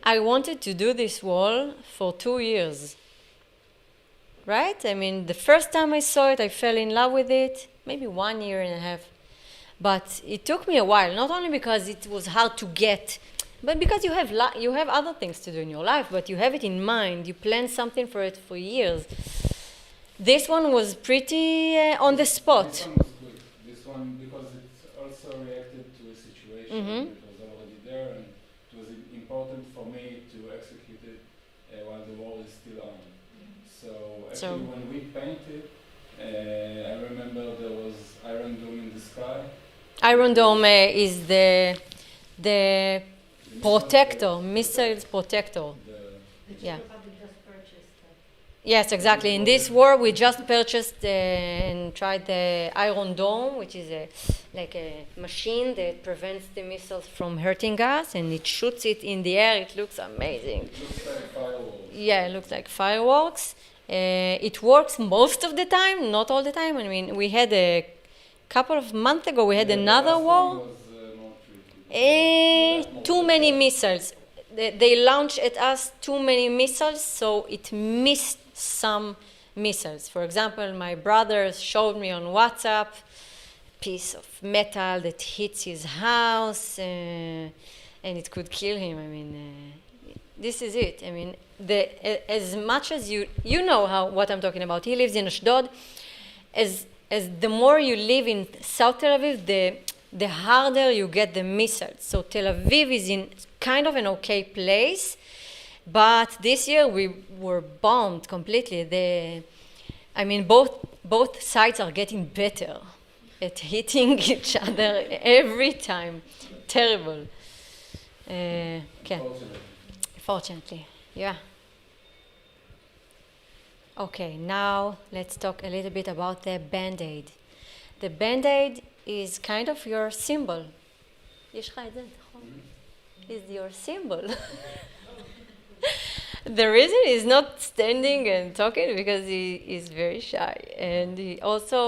S2: I wanted to do this wall for 2 years. Right? I mean, the first time I saw it, I fell in love with it, maybe 1 year and a half. But it took me a while, not only because it was hard to get, but because you have other things to do in your life, but you have it in mind. You plan something for it for years. This one was pretty on the spot.
S6: This one was good. This one, because it also reacted to a situation
S2: Mhm.
S6: that was already there, and it was important for me to execute it while the war is still on. So actually, when we painted, I remember there was Iron Dome in the sky.
S2: Iron Dome is the protector, missiles protector.
S6: The
S2: Yeah.
S5: The public just purchased that.
S2: Yes, exactly. In this war, we just purchased and tried the Iron Dome, which is like a machine that prevents the missiles from hurting us, and it shoots it in the air. It looks amazing.
S6: It looks like fireworks.
S2: Yeah, it looks like fireworks. It works most of the time, not all the time. I mean, we had a couple of months ago, we had another war.
S6: Was, more tricky.
S2: Too many missiles. They launched at us too many missiles, so it missed some missiles. For example, my brother showed me on WhatsApp a piece of metal that hits his house, and it could kill him. I mean, this is it. I mean, as much as you know what I'm talking about. He lives in Ashdod. As the more you live in South Tel Aviv, the harder you get the missiles. So Tel Aviv is in kind of an okay place, but this year we were bombed completely. I mean, both sides are getting better at hitting each other every time. Terrible. Okay. Fortunately, yeah. Okay, now let's talk a little bit about the Bandaid. the Bandaid is kind of your symbol. יש לך את זה, נכון? Is your symbol. The reason he's not standing and talking because he is very shy, and he also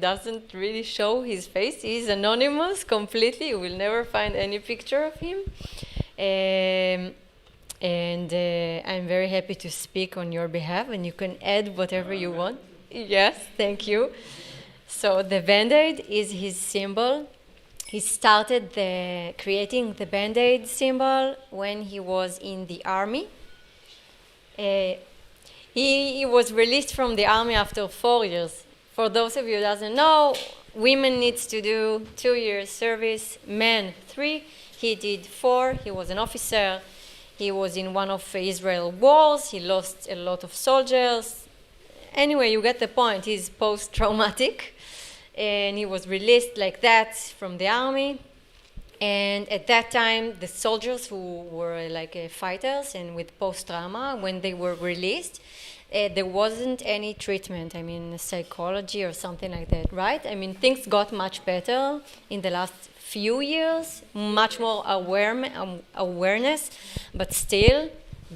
S2: doesn't really show his face. He's anonymous completely. You will never find any picture of him. And I'm very happy to speak on your behalf, and you can add whatever you want. Yes, thank you. So the Bandaid is his symbol. He started creating the Bandaid symbol when he was in the army. He was released from the army after 4 years. For those of you who doesn't know, women needs to do 2 years service, men 3. He did 4. He was an officer. He was in one of Israel wars. He lost a lot of soldiers. Anyway, you get the point. He's post-traumatic. And he was released like that from the army. And at that time, the soldiers who were like fighters and with post-trauma, when they were released, there wasn't any treatment. I mean, psychology or something like that, right? I mean, things got much better in the last few years, much more awareness, but still,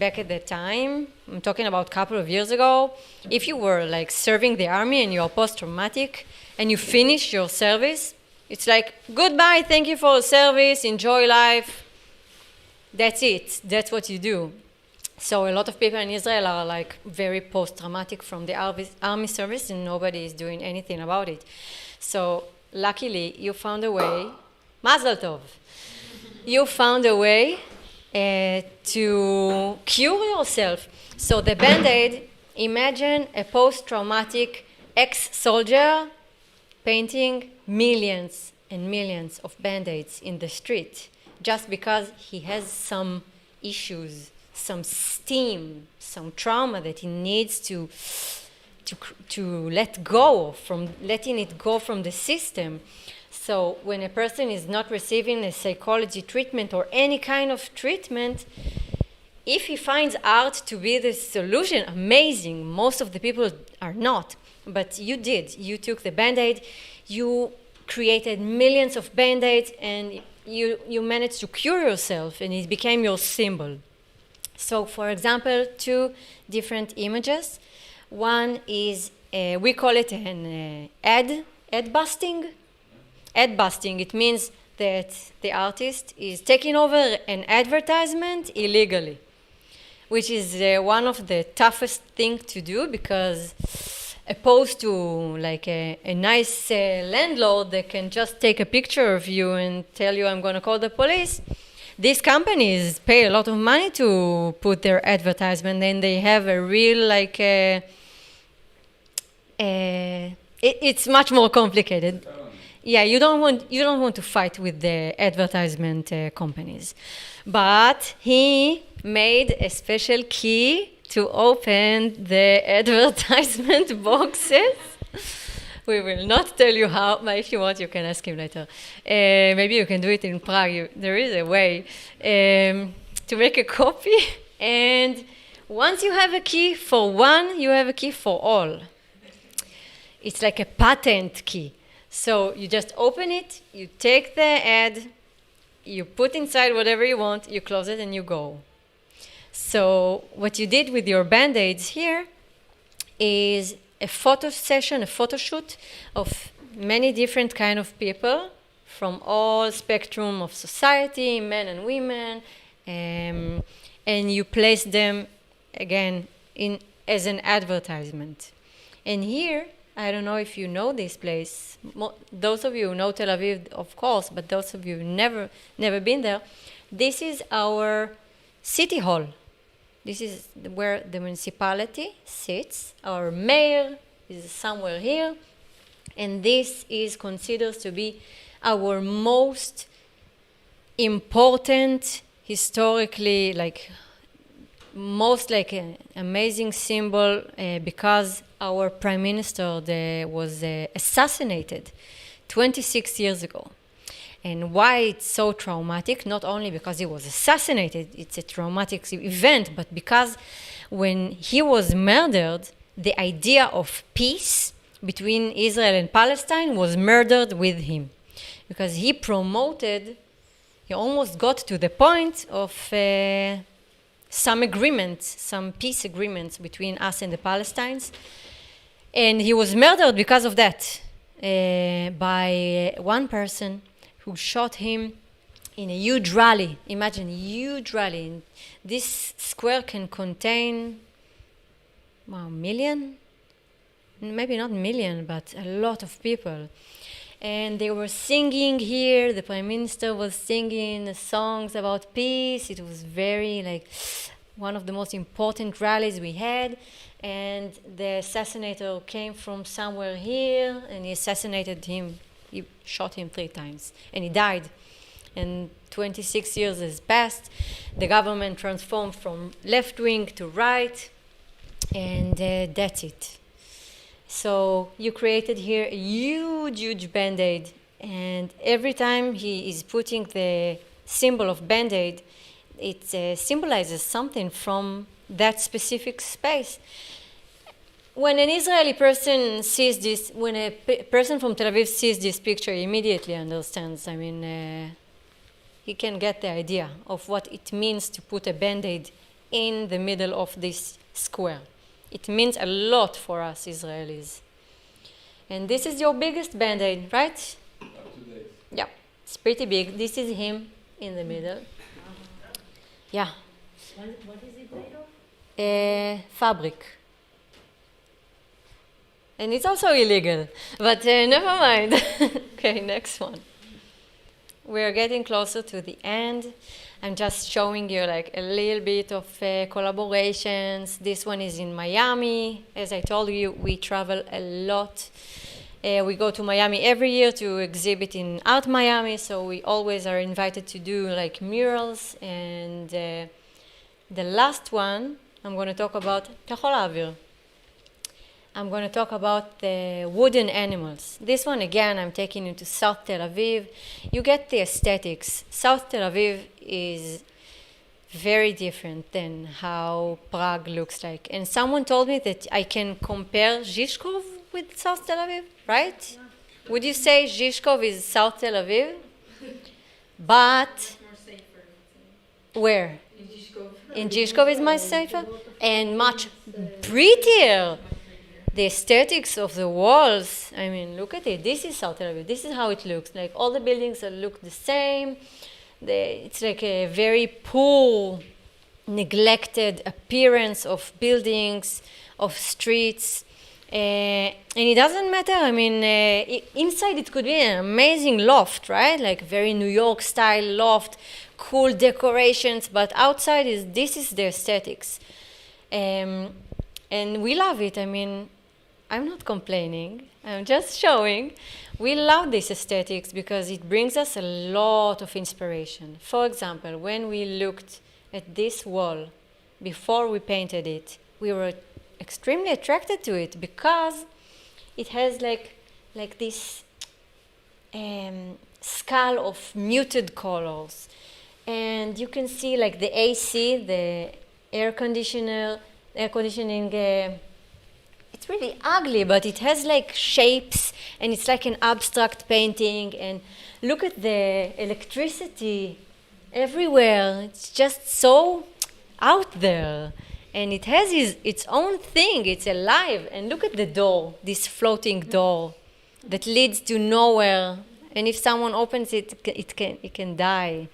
S2: back at the time, I'm talking about a couple of years ago, if you were like serving the army and you're post-traumatic and you finish your service, it's like, goodbye, thank you for the service, enjoy life. That's it. That's what you do. So a lot of people in Israel are like very post-traumatic from the army service, and nobody is doing anything about it. So luckily, you found a way. Mazel tov. You found a way to cure yourself. So the Bandaid, imagine a post-traumatic ex-soldier painting millions and millions of Band-Aids in the street just because he has some issues, some steam, some trauma that he needs to let go from, letting it go from the system. So when a person is not receiving a psychology treatment or any kind of treatment, if he finds art to be the solution, amazing. Most of the people are not. But you did. You took the Band-Aid, you created millions of Band-Aids, and you managed to cure yourself, and it became your symbol. So, for example, 2 different images. One is, we call it an ad busting. Ad busting, it means that the artist is taking over an advertisement illegally, which is one of the toughest things to do, because opposed to like a nice landlord that can just take a picture of you and tell you, I'm going to call the police, these companies pay a lot of money to put their advertisement, and they have a real like it's much more complicated. Yeah, you don't want to fight with the advertisement companies. But he made a special key to open the advertisement boxes. We will not tell you how, but if you want, you can ask him later. Maybe you can do it in Prague. There is a way to make a copy. And once you have a key for one, you have a key for all. It's like a patent key. So you just open it, you take the ad, you put inside whatever you want, you close it, and you go. So what you did with your Band-Aids here is a photo session, a photo shoot of many different kind of people from all spectrum of society, men and women, and you place them again as an advertisement. And here, I don't know if you know this place. Those of you who know Tel Aviv, of course, but those of you who never been there, this is our city hall. This is where the municipality sits. Our mayor is somewhere here. And this is considered to be our most important, historically, most an amazing symbol because our prime minister was assassinated 26 years ago. And why it's so traumatic, not only because he was assassinated, it's a traumatic event, but because when he was murdered, the idea of peace between Israel and Palestine was murdered with him, because he almost got to the point of some agreements, some peace agreements between us and the Palestinians. And he was murdered because of that by one person who shot him in a huge rally. Imagine, huge rally. This square can contain a million, maybe not million, but a lot of people. And they were singing here. The Prime Minister was singing songs about peace. It was very one of the most important rallies we had. And the assassinator came from somewhere here, and he assassinated him. He shot him 3 times, and he died. And 26 years has passed. The government transformed from left wing to right, and that's it. So you created here a huge, huge Band-Aid, and every time he is putting the symbol of Band-Aid, it symbolizes something from that specific space. When an Israeli person sees this, when a person from Tel Aviv sees this picture, he immediately understands. I mean, he can get the idea of what it means to put a Band-Aid in the middle of this square. It means a lot for us Israelis. And this is your biggest Band-Aid, right?
S6: Up to date.
S2: Yeah, it's pretty big. This is him in the middle. Yeah.
S5: What is it made of?
S2: Fabric. And it's also illegal, but never mind. Okay, next one. We're getting closer to the end. I'm just showing you a little bit of collaborations. This one is in Miami. As I told you, we travel a lot. We go to Miami every year to exhibit in Art Miami, so we always are invited to do murals. And the last one, I'm going to talk about Tel Aviv. I'm going to talk about the wooden animals. This one, again, I'm taking you to South Tel Aviv. You get the aesthetics. South Tel Aviv is very different than how Prague looks like. And someone told me that I can compare Žižkov with South Tel Aviv, right? Yeah. Would you say Žižkov is South Tel Aviv? But where? In Žižkov is much safer and much prettier. The aesthetics of the walls, I mean, look at it. This is South Tel Aviv. This is how it looks. All the buildings look the same. It's a very poor, neglected appearance of buildings, of streets. And it doesn't matter. I mean, inside it could be an amazing loft, right? Very New York style loft, cool decorations. But outside this is the aesthetics. And we love it. I mean, I'm not complaining. I'm just showing. We love this aesthetics because it brings us a lot of inspiration. For example, when we looked at this wall before we painted it, we were extremely attracted to it because it has this skull of muted colors. And you can see the AC, the air conditioning, it's really ugly, but it has shapes, and it's an abstract painting. And look at the electricity everywhere. It's just so out there. And it has its own thing. It's alive. And look at the door, this floating door that leads to nowhere. And if someone opens it, it can die.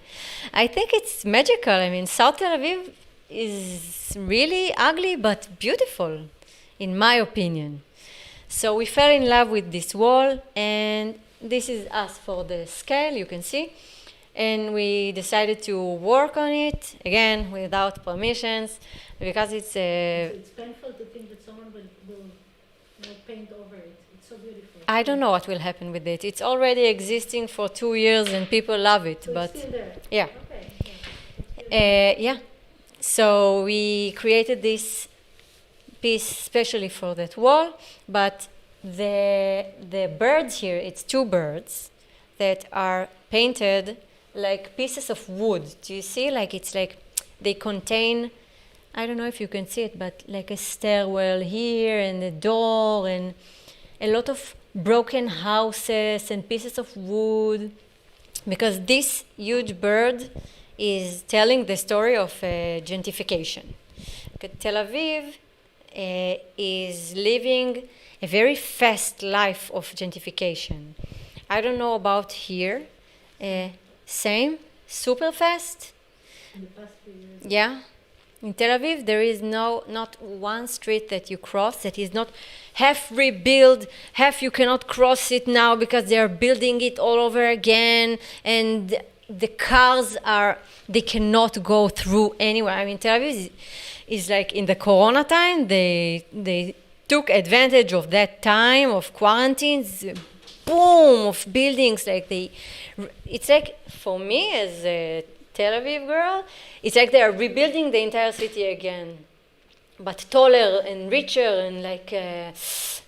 S2: I think it's magical. I mean, South Tel Aviv is really ugly but beautiful, in my opinion. So we fell in love with this wall, and this is us for the scale, you can see. And we decided to work on it, again, without permissions, because it's
S5: It's painful to think that someone will paint over it. It's so beautiful.
S2: I don't know what will happen with it. It's already existing for 2 years, and people love it.
S5: So
S2: but
S5: it's still there?
S2: yeah.
S5: Okay.
S2: Yeah. So we created this piece especially for that wall, but the birds here, it's 2 birds that are painted like pieces of wood. Do you see? It's they contain, I don't know if you can see it, but a stairwell here and a door, and a lot of broken houses and pieces of wood, because this huge bird is telling the story of gentrification. Tel Aviv is living a very fast life of gentrification. I don't know about here. Same, super fast.
S5: In the past few years.
S2: Yeah. In Tel Aviv, there is not one street that you cross that is not half rebuilt, half you cannot cross it now because they are building it all over again, and the cars they cannot go through anywhere. I mean, Tel Aviv is like in the Corona time, they took advantage of that time of quarantines, boom, of buildings. It's like, for me as a Tel Aviv girl, it's like they are rebuilding the entire city again, but taller and richer and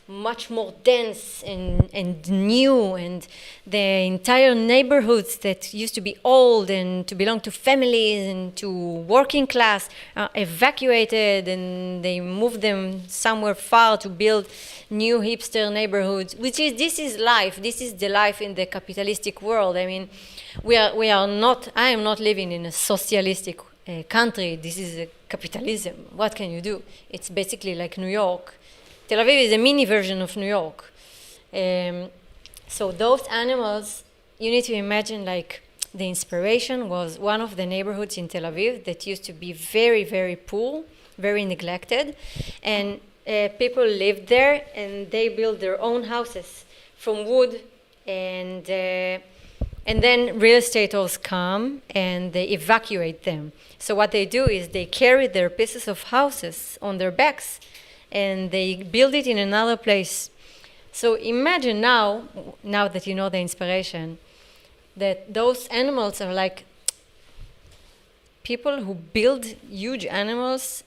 S2: much more dense and new, and the entire neighborhoods that used to be old and to belong to families and to working class are evacuated, and they moved them somewhere far to build new hipster neighborhoods, this is life. This is the life in the capitalistic world. I mean, I am not living in a socialistic country. This is a capitalism. What can you do? It's basically like New York. Tel Aviv is a mini version of New York. So those animals, you need to imagine the inspiration was one of the neighborhoods in Tel Aviv that used to be very, very poor, very neglected. And people lived there and they built their own houses from wood, and then real estaters come and they evacuate them. So what they do is they carry their pieces of houses on their backs and they build it in another place. So imagine now that you know the inspiration, that those animals are like people who build huge animals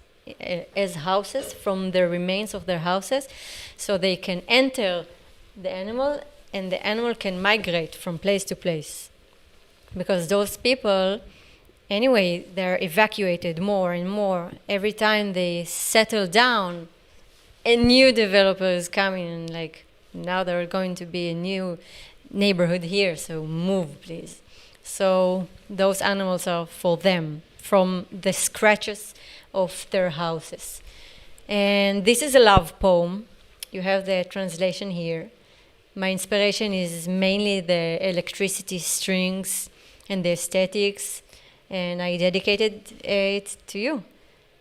S2: as houses from the remains of their houses, so they can enter the animal and the animal can migrate from place to place. Because those people, anyway, they're evacuated more and more. Every time they settle down, a new developer is coming and now there's going to be a new neighborhood here, so move please. So those animals are for them, from the scratches of their houses. And this is a love poem. You have the translation here. My inspiration is mainly the electricity strings and the aesthetics, and I dedicated it to you.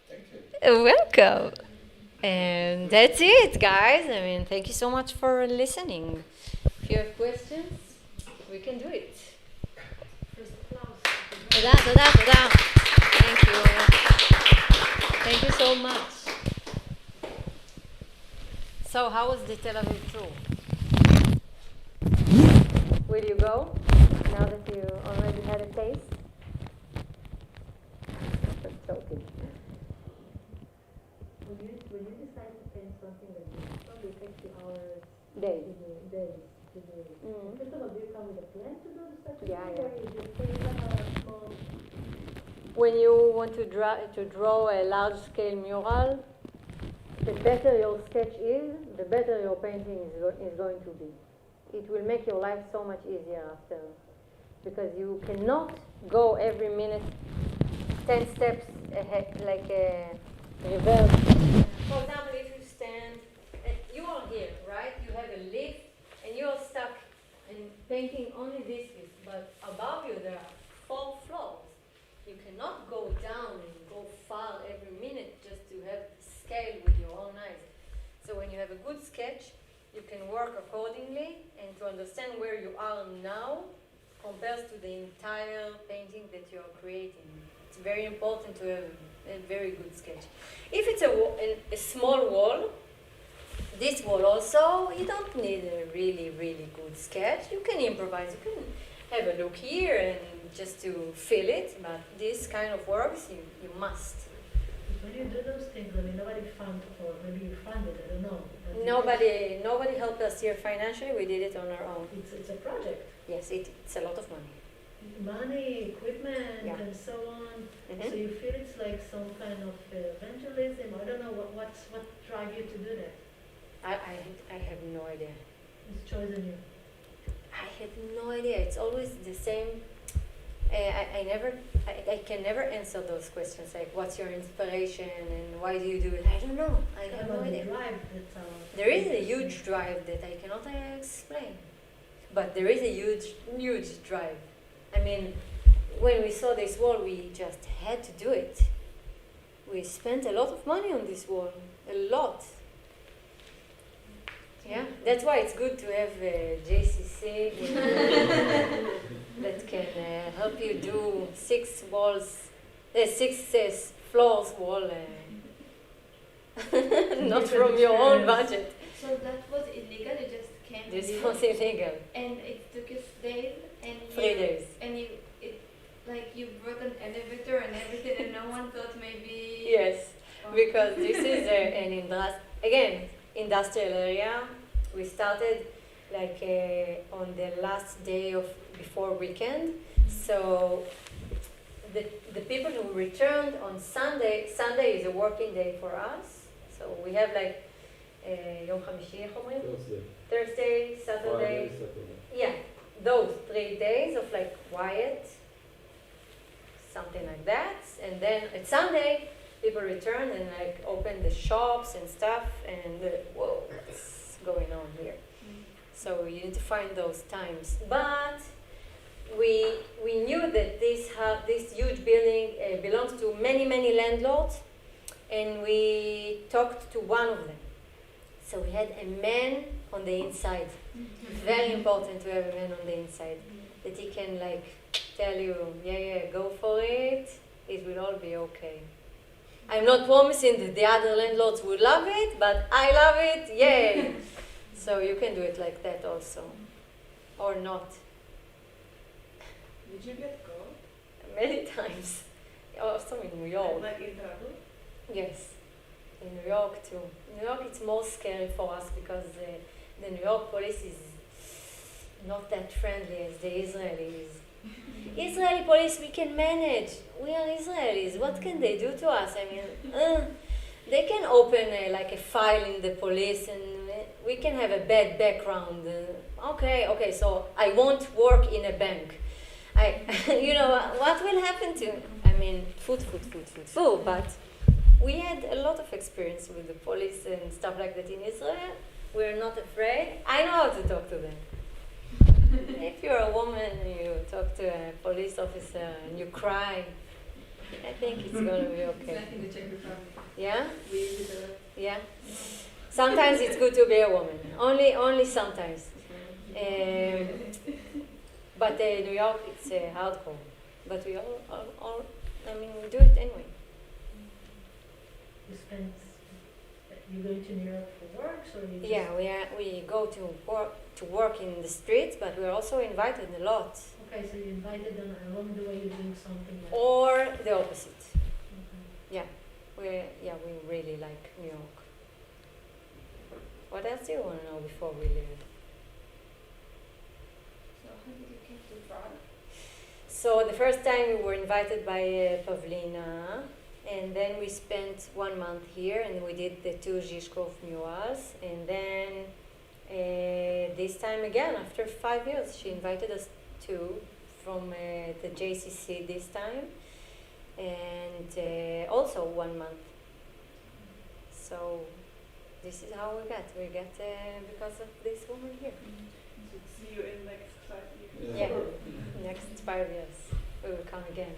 S6: Thank you.
S2: Welcome. And that's it, guys. I mean, thank you so much for listening. If you have questions, we can do it.
S5: First applause.
S2: Toda, toda, toda. Thank you. Thank you so much. So, how was the Tel Aviv tour? Will you go now that you already had a taste? Just joking. Will you decide to paint something that will probably take 2 hours? Days.
S5: First of all, do you come with a plan to do the second?
S2: Yeah.
S5: Or you just put it on a small...
S2: When you want to draw a large-scale mural, the better your sketch is, the better your painting is going to be. It will make your life so much easier after, because you cannot go every minute 10 steps ahead, like a reverse. For example, if you stand, you are here, right? You have a lift, and you are stuck and painting only this piece, but above you there are 4 floors. You cannot go down and go far every minute just to have scale with your own eyes. So when you have a good sketch, you can work accordingly and to understand where you are now compares to the entire painting that you are creating. It's very important to have a very good sketch. If it's a small wall, this wall also, you don't need a really, really good sketch. You can improvise. You can have a look here and just to feel it, but this kind of works, you must.
S5: When you do those things, I mean, nobody funded, or maybe you funded, I don't know.
S2: Nobody helped us here financially. We did it on our own.
S5: It's a project.
S2: Yes, it's a lot of money.
S5: Money, equipment,
S2: Yeah.
S5: and so on.
S2: Mhm.
S5: So you feel it's like some kind of evangelism. I don't know what drive you to do that.
S2: I have no idea.
S5: It's chosen you.
S2: I have no idea. It's always the same. I can never answer those questions like what's your inspiration and why do you do it? I don't know. I have no
S5: About the
S2: idea.
S5: drive that's
S2: There is a huge drive that I cannot explain, but there is a huge drive. I mean, when we saw this wall, we just had to do it. We spent a lot of money on this wall, a lot. Yeah, that's why it's good to have JCC that can help you do 6 floors wall, not from your own budget.
S3: So that was illegal. You just came.
S2: This
S3: to
S2: was
S3: live,
S2: illegal.
S3: and it took us days. And
S2: 3 days.
S3: And you brought an elevator and everything, and no one thought maybe.
S2: Yes,
S3: Oh.
S2: because this is an industrial area. We started on the last day of before weekend. So the people who returned on Sunday is a working day for us. So we have יום חמישי, איך אומרים? Thursday, Saturday. Yeah, those 3 days of quiet, something like that. And then at Sunday, people return and open the shops and stuff, and whoa, what's going on here? So you need to find those times. But we knew that this huge building belongs to many landlords, and we talked to one of them. So we had a man on the inside. Very important to have a man on the inside, that he can tell you, yeah, go for it. It will all be okay. I'm not promising that the other landlords would love it, but I love it, yay! So you can do it like that also, or not.
S4: Did you get caught?
S2: Many times, also in New York.
S4: Like in trouble?
S2: Yes, in New York too. New York, it's more scary for us because the New York police is not that friendly as the Israelis. Israeli police, we can manage. We are Israelis. What can they do to us? I mean, they can open a file in the police, and we can have a bad background. Okay. So I won't work in a bank. What will happen to? I mean, food. But we had a lot of experience with the police and stuff like that in Israel. We're not afraid. I know how to talk to them. If you're a woman and you talk to a police officer and you cry, I think it's going to be okay.
S7: Like in the Czech Republic.
S2: Yeah?
S7: We use it
S2: Yeah. Sometimes it's good to be a woman. Only sometimes. But New York, it's hardcore. But we all we do it anyway.
S5: You go to New York for work, so you
S2: Yeah, we go to work in the streets, but we're also invited a lot.
S5: Okay, so you invited them along the way you're doing something like
S2: Or the opposite.
S5: Okay.
S2: We really like New York. What else do you want to know before we leave?
S3: So how did you come to Prague?
S2: So the first time we were invited by Pavlina, and then we spent 1 month here, and we did the 2 Zhizkov murals, and then this time again, after 5 years, she invited us from the JCC this time, and also 1 month. So this is how we got because of this woman here.
S4: So see you in next 5 years.
S2: Yeah, next 5 years we will come again.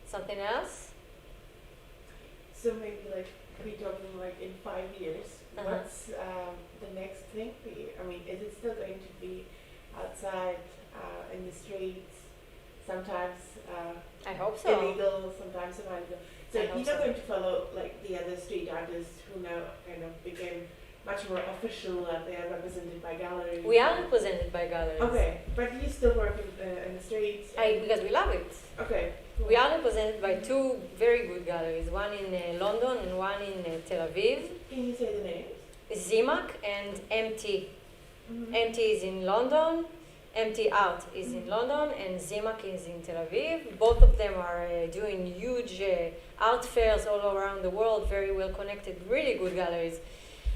S2: Something else?
S4: So maybe we talking in 5 years.
S2: Uh-huh.
S4: What's the next thing for you? I mean, is it still going to be outside in the streets? Sometimes
S2: I hope so.
S4: illegal, sometimes illegal. So
S2: I
S4: you're
S2: hope
S4: not
S2: so.
S4: going to follow the other street artists who now kind of became much more official. They are represented by galleries.
S2: We are represented by galleries.
S4: Okay, but you still work in the streets.
S2: Because we love it.
S4: Okay. Cool.
S2: We are represented by 2 very good galleries, one in London and one in Tel Aviv.
S4: Can you say the names?
S2: Zimak and MT.
S4: Mm-hmm.
S2: MT is in London, Empty Art is in London and Zimak is in Tel Aviv. Both of them are doing huge art fairs all around the world, very well connected, really good galleries.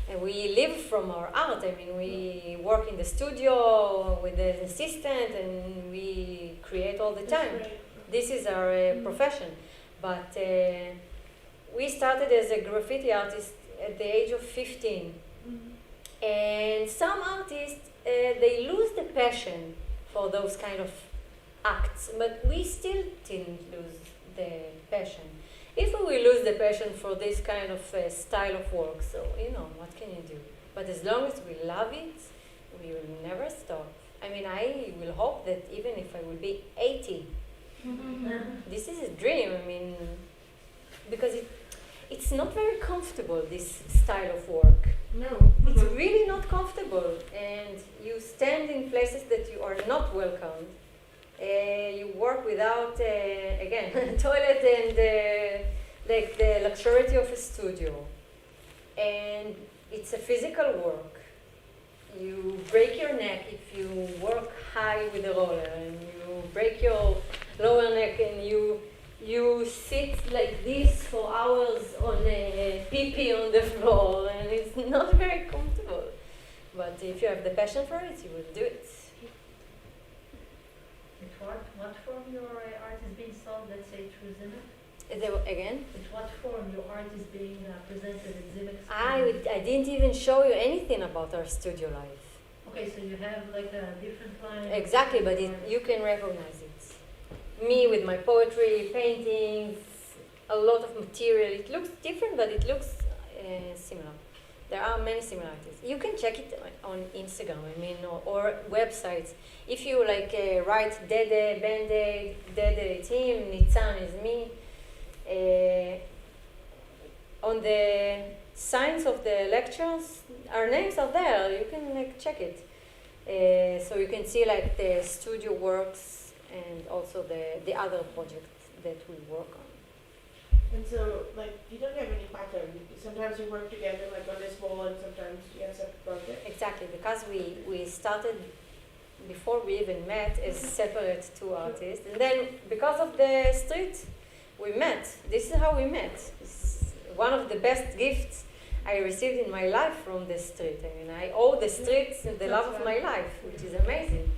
S2: And we live from our art. I mean, we work in the studio with an assistant and we create all the time. This is our profession. But we started as a graffiti artist at the age of 15. And some artists, they lose the passion for those kind of acts, but we still didn't lose the passion. If we lose the passion for this kind of style of work, so, what can you do? But as long as we love it, we will never stop. I mean, I will hope that even if I will be 80, this is a dream, I mean, because it's not very comfortable, this style of work.
S4: No.
S2: It's really not comfortable, and you stand in places that you are not welcomed. You work without, again, toilet and like the luxury of a studio. And it's a physical work. You break your neck if you work high with a roller, and you break your lower neck and you sit like this for hours on a pee-pee on the floor, and it's not very comfortable. But if you have the passion for it, you will do it.
S5: What form your art is being sold, let's say, through Zimak?
S2: Again?
S5: With what form your art is being presented at Zimak's?
S2: I didn't even show you anything about our studio life.
S5: Okay, so you have like a different line.
S2: Exactly, but you can recognize it. Me with my poetry, paintings, a lot of material. It looks different, but it looks similar. There are many similarities. You can check it on Instagram, or websites. If you write Dede Bandaid, Dede is him, Nitzan is me. On the signs of the lectures, our names are there. You can check it. So you can see the studio works and also the other projects that we work on.
S4: And so, you don't have any pattern. Sometimes you work together, on this wall, and sometimes you have separate projects.
S2: Exactly, because we started before we even met as separate two artists, and then because of the street, we met. This is how we met. It's one of the best gifts I received in my life from the street. I mean, I owe the streets the love of my life, which is amazing.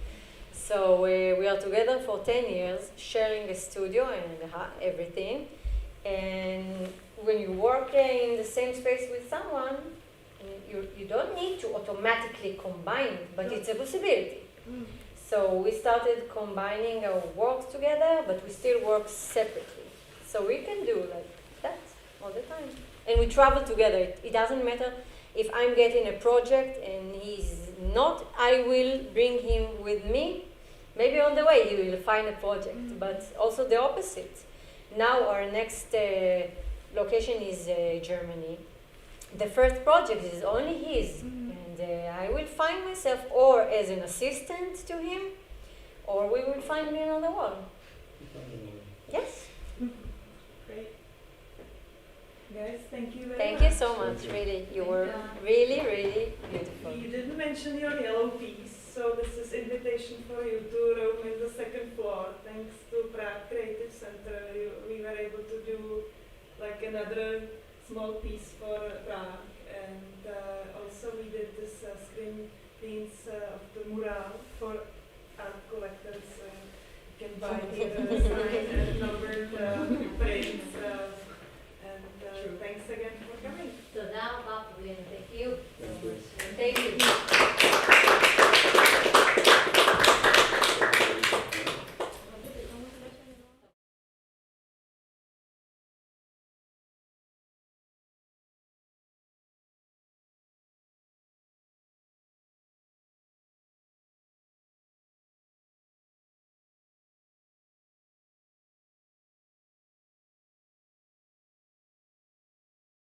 S2: So we are together for 10 years, sharing a studio and everything. And when you work in the same space with someone, you don't need to automatically combine, but it's a possibility. So we started combining our works together, but we still work separately. So we can do that all the time. And we travel together. It doesn't matter if I'm getting a project and he's not, I will bring him with me. Maybe on the way he will find a project, but also the opposite. Now our next location is Germany. The first project is only his, and I will find myself or as an assistant to him, or we will find me another one. Yes.
S1: Great. Guys, thank you very
S2: Thank
S1: much.
S2: you so much, really. You were really, really beautiful.
S1: You didn't mention your yellow piece, so this is invitation for you to roam in the second floor. Thanks to Prague Creative Center, we were able to do another small piece for Prague, and also we did this screen prints of the mural for art collectors. You can buy here